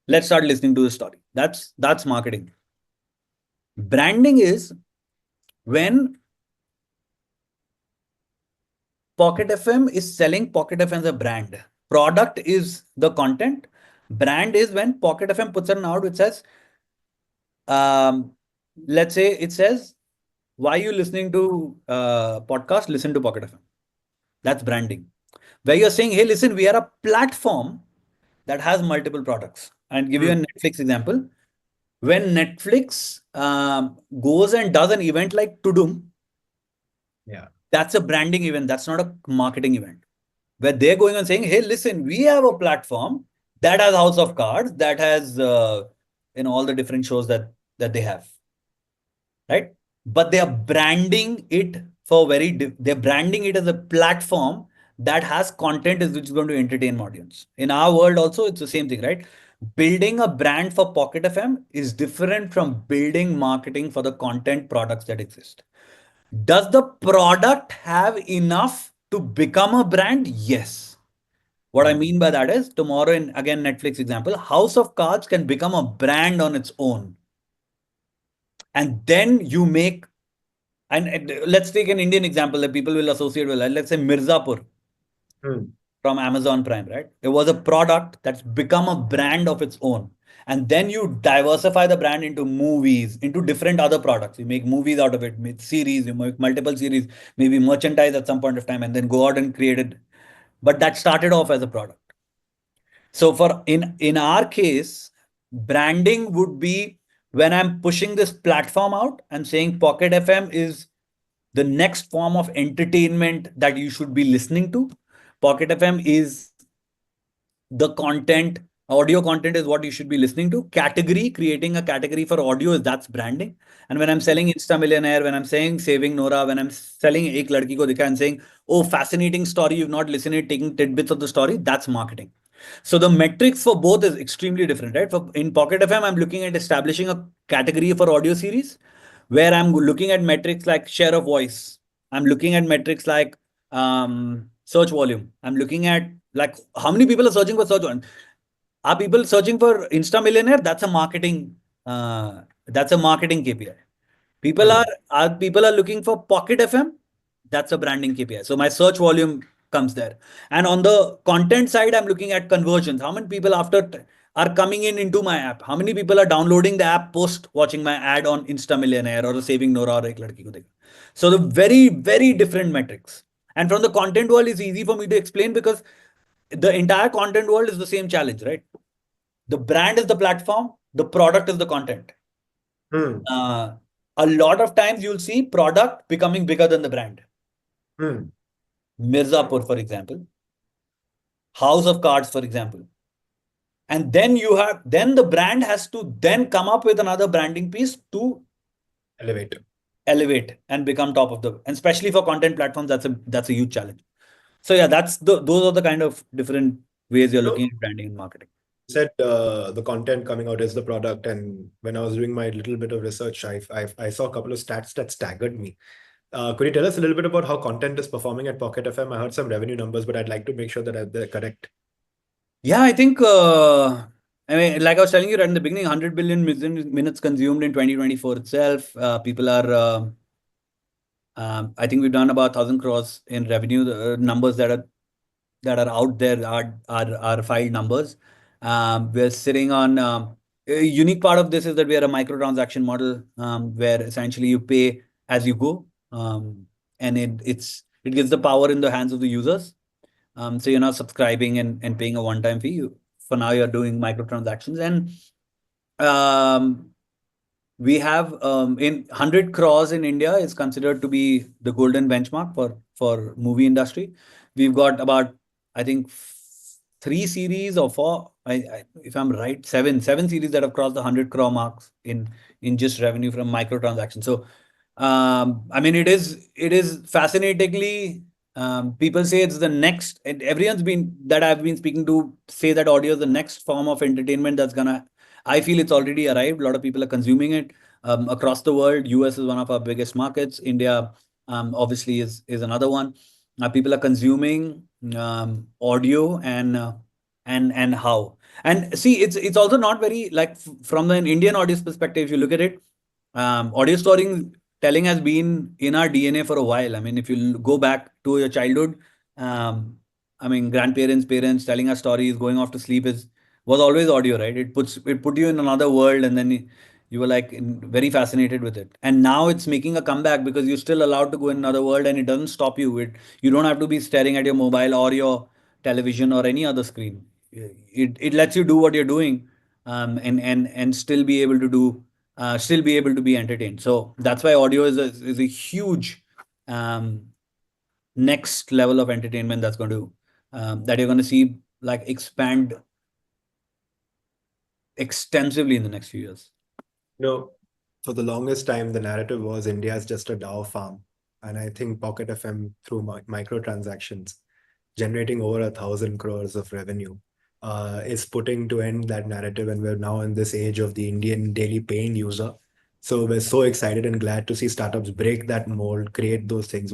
[SPEAKER 2] Let's start listening to the story. That's marketing. Branding is when Pocket FM is selling Pocket FM as a brand. Product is the content. Brand is when Pocket FM puts an out which says, um, let's say it says, why are you listening to podcast? Listen to Pocket FM. That's branding. Where you're saying, hey, listen, we are a platform that has multiple products. And give you a
[SPEAKER 1] Hmm.
[SPEAKER 2] Netflix example. When Netflix goes and does an event like Tudum,
[SPEAKER 1] Yeah.
[SPEAKER 2] that's a branding event. That's not a marketing event. Where they're going and saying, hey, listen, we have a platform that has House of Cards, that has all the different shows that they have, right? But they are branding it they're branding it as a platform that has content which is going to entertain audience. In our world also, it's the same thing, right? Building a brand for Pocket FM is different from building marketing for the content products that exist. Does the product have enough to become a brand? Yes. What I
[SPEAKER 1] Hmm.
[SPEAKER 2] mean by that is tomorrow, in again Netflix example, House of Cards can become a brand on its own. And then you make, and let's take an Indian example that people will associate with, let's say Mirzapur
[SPEAKER 1] Hmm.
[SPEAKER 2] from Amazon Prime, right? It was a product that's become a brand of its own. And then you diversify the brand into movies, into different other products. You make movies out of it, make series, you make multiple series, maybe merchandise at some point of time, and then go out and create it. But that started off as a product. So for in our case, branding would be when I'm pushing this platform out and saying Pocket FM is the next form of entertainment that you should be listening to. Pocket FM is the content, audio content is what you should be listening to. Category, creating a category for audio, is that's branding. And when I'm selling Insta Millionaire, when I'm saying Saving Nora, when I'm selling Ek Ladki Ko Dikha and saying, oh, fascinating story, you've not listened to it, taking tidbits of the story, that's marketing. So the metrics for both is extremely different, right? For in Pocket FM, I'm looking at establishing a category for audio series where I'm looking at metrics like share of voice. I'm looking at metrics like search volume. I'm looking at like how many people are searching for search volume. Are people searching for Insta Millionaire? That's a marketing KPI. People
[SPEAKER 1] Hmm.
[SPEAKER 2] are looking for Pocket FM. That's a branding KPI. So my search volume comes there. And on the content side, I'm looking at conversions. How many people are coming into my app? How many people are downloading the app post watching my ad on Insta Millionaire or Saving Nora or Ek Ladki Ko Dekha? So the very, very different metrics. And from the content world, it's easy for me to explain because the entire content world is the same challenge, right? The brand is the platform, the product is the content.
[SPEAKER 1] Hmm.
[SPEAKER 2] Uh, A lot of times you'll see product becoming bigger than the brand.
[SPEAKER 1] Hmm.
[SPEAKER 2] Mirzapur, for example, House of Cards, for example. And then the brand has to then come up with another branding piece to
[SPEAKER 1] Elevator.
[SPEAKER 2] elevate and become top of the, and especially for content platforms, that's a huge challenge. So yeah, those are the kind of different ways you're
[SPEAKER 1] No,
[SPEAKER 2] looking at branding and marketing.
[SPEAKER 1] said the content coming out is the product, and when I was doing my little bit of research, I saw a couple of stats that staggered me. Could you tell us a little bit about how content is performing at Pocket FM? I heard some revenue numbers, but I'd like to make sure that they're correct.
[SPEAKER 2] Yeah, I think I mean, like I was telling you right in the beginning, 100 billion minutes consumed in 2024 itself. People are I think we've done about 1,000 crores in revenue. The numbers that are out there are filed numbers. We're sitting on a unique part of this is that we are a microtransaction model, where essentially you pay as you go, and it gives the power in the hands of the users. So you're not subscribing and paying a one-time fee. For now, you're doing microtransactions, and um, we have in 100 crores in India is considered to be the golden benchmark for movie industry. We've got about, I think, three series or four, if I'm right, seven series that have crossed the 100 crore marks in just revenue from microtransactions. So I mean, it is fascinatingly. People say it's the next, and everyone's been that I've been speaking to say that audio is the next form of entertainment that's gonna. I feel it's already arrived. A lot of people are consuming it across the world. US is one of our biggest markets. India, obviously, is another one. People are consuming audio and how. And see, it's also not very like from an Indian audience perspective. If you look at it, audio storytelling has been in our DNA for a while. I mean, if you go back to your childhood, um, I mean, grandparents, parents telling us stories, going off to sleep was always audio, right? It put you in another world, and then you were like very fascinated with it. And now it's making a comeback because you're still allowed to go in another world, and it doesn't stop you. You don't have to be staring at your mobile or your television or any other screen. It lets you do what you're doing, and still be able to be entertained. So that's why audio is a huge um, next level of entertainment that you're going to see like expand extensively in the next few years.
[SPEAKER 1] No, for the longest time, the narrative was India is just a DAO farm. And I think Pocket FM, through microtransactions, generating over 1,000 crores of revenue, is putting to end that narrative. And we're now in this age of the Indian daily paying user. So we're so excited and glad to see startups break that mold, create those things.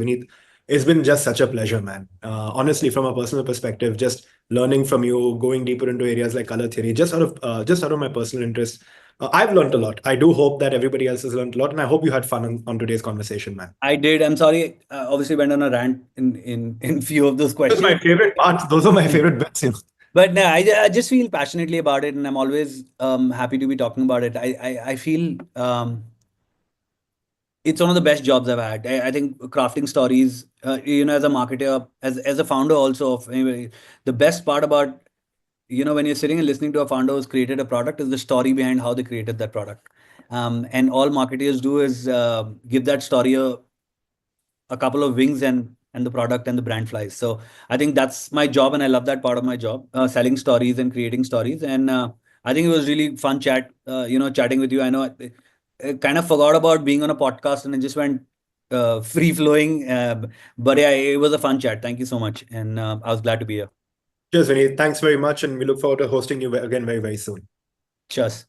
[SPEAKER 1] It's been just such a pleasure, man. Honestly, from a personal perspective, just learning from you, going deeper into areas like color theory, just out of my personal interest. I've learned a lot. I do hope that everybody else has learned a lot, and I hope you had fun on today's conversation, man.
[SPEAKER 2] I did. I'm sorry. Obviously, went on a rant in few of those
[SPEAKER 1] Those are
[SPEAKER 2] questions.
[SPEAKER 1] my favorite parts. Those are my favorite bits.
[SPEAKER 2] But no, I just feel passionately about it, and I'm always happy to be talking about it. I feel it's one of the best jobs I've had. I think crafting stories, as a marketer, as a founder also of anyway, the best part about when you're sitting and listening to a founder who's created a product is the story behind how they created that product. And all marketers do is give that story a couple of wings, and the product and the brand flies. So I think that's my job, and I love that part of my job, selling stories and creating stories. And I think it was really fun chatting with you. I know I kind of forgot about being on a podcast, and it just went free flowing. But yeah, it was a fun chat. Thank you so much, and I was glad to be here.
[SPEAKER 1] Cheers, Vineet. Thanks very much, and we look forward to hosting you again very, very soon.
[SPEAKER 2] Cheers.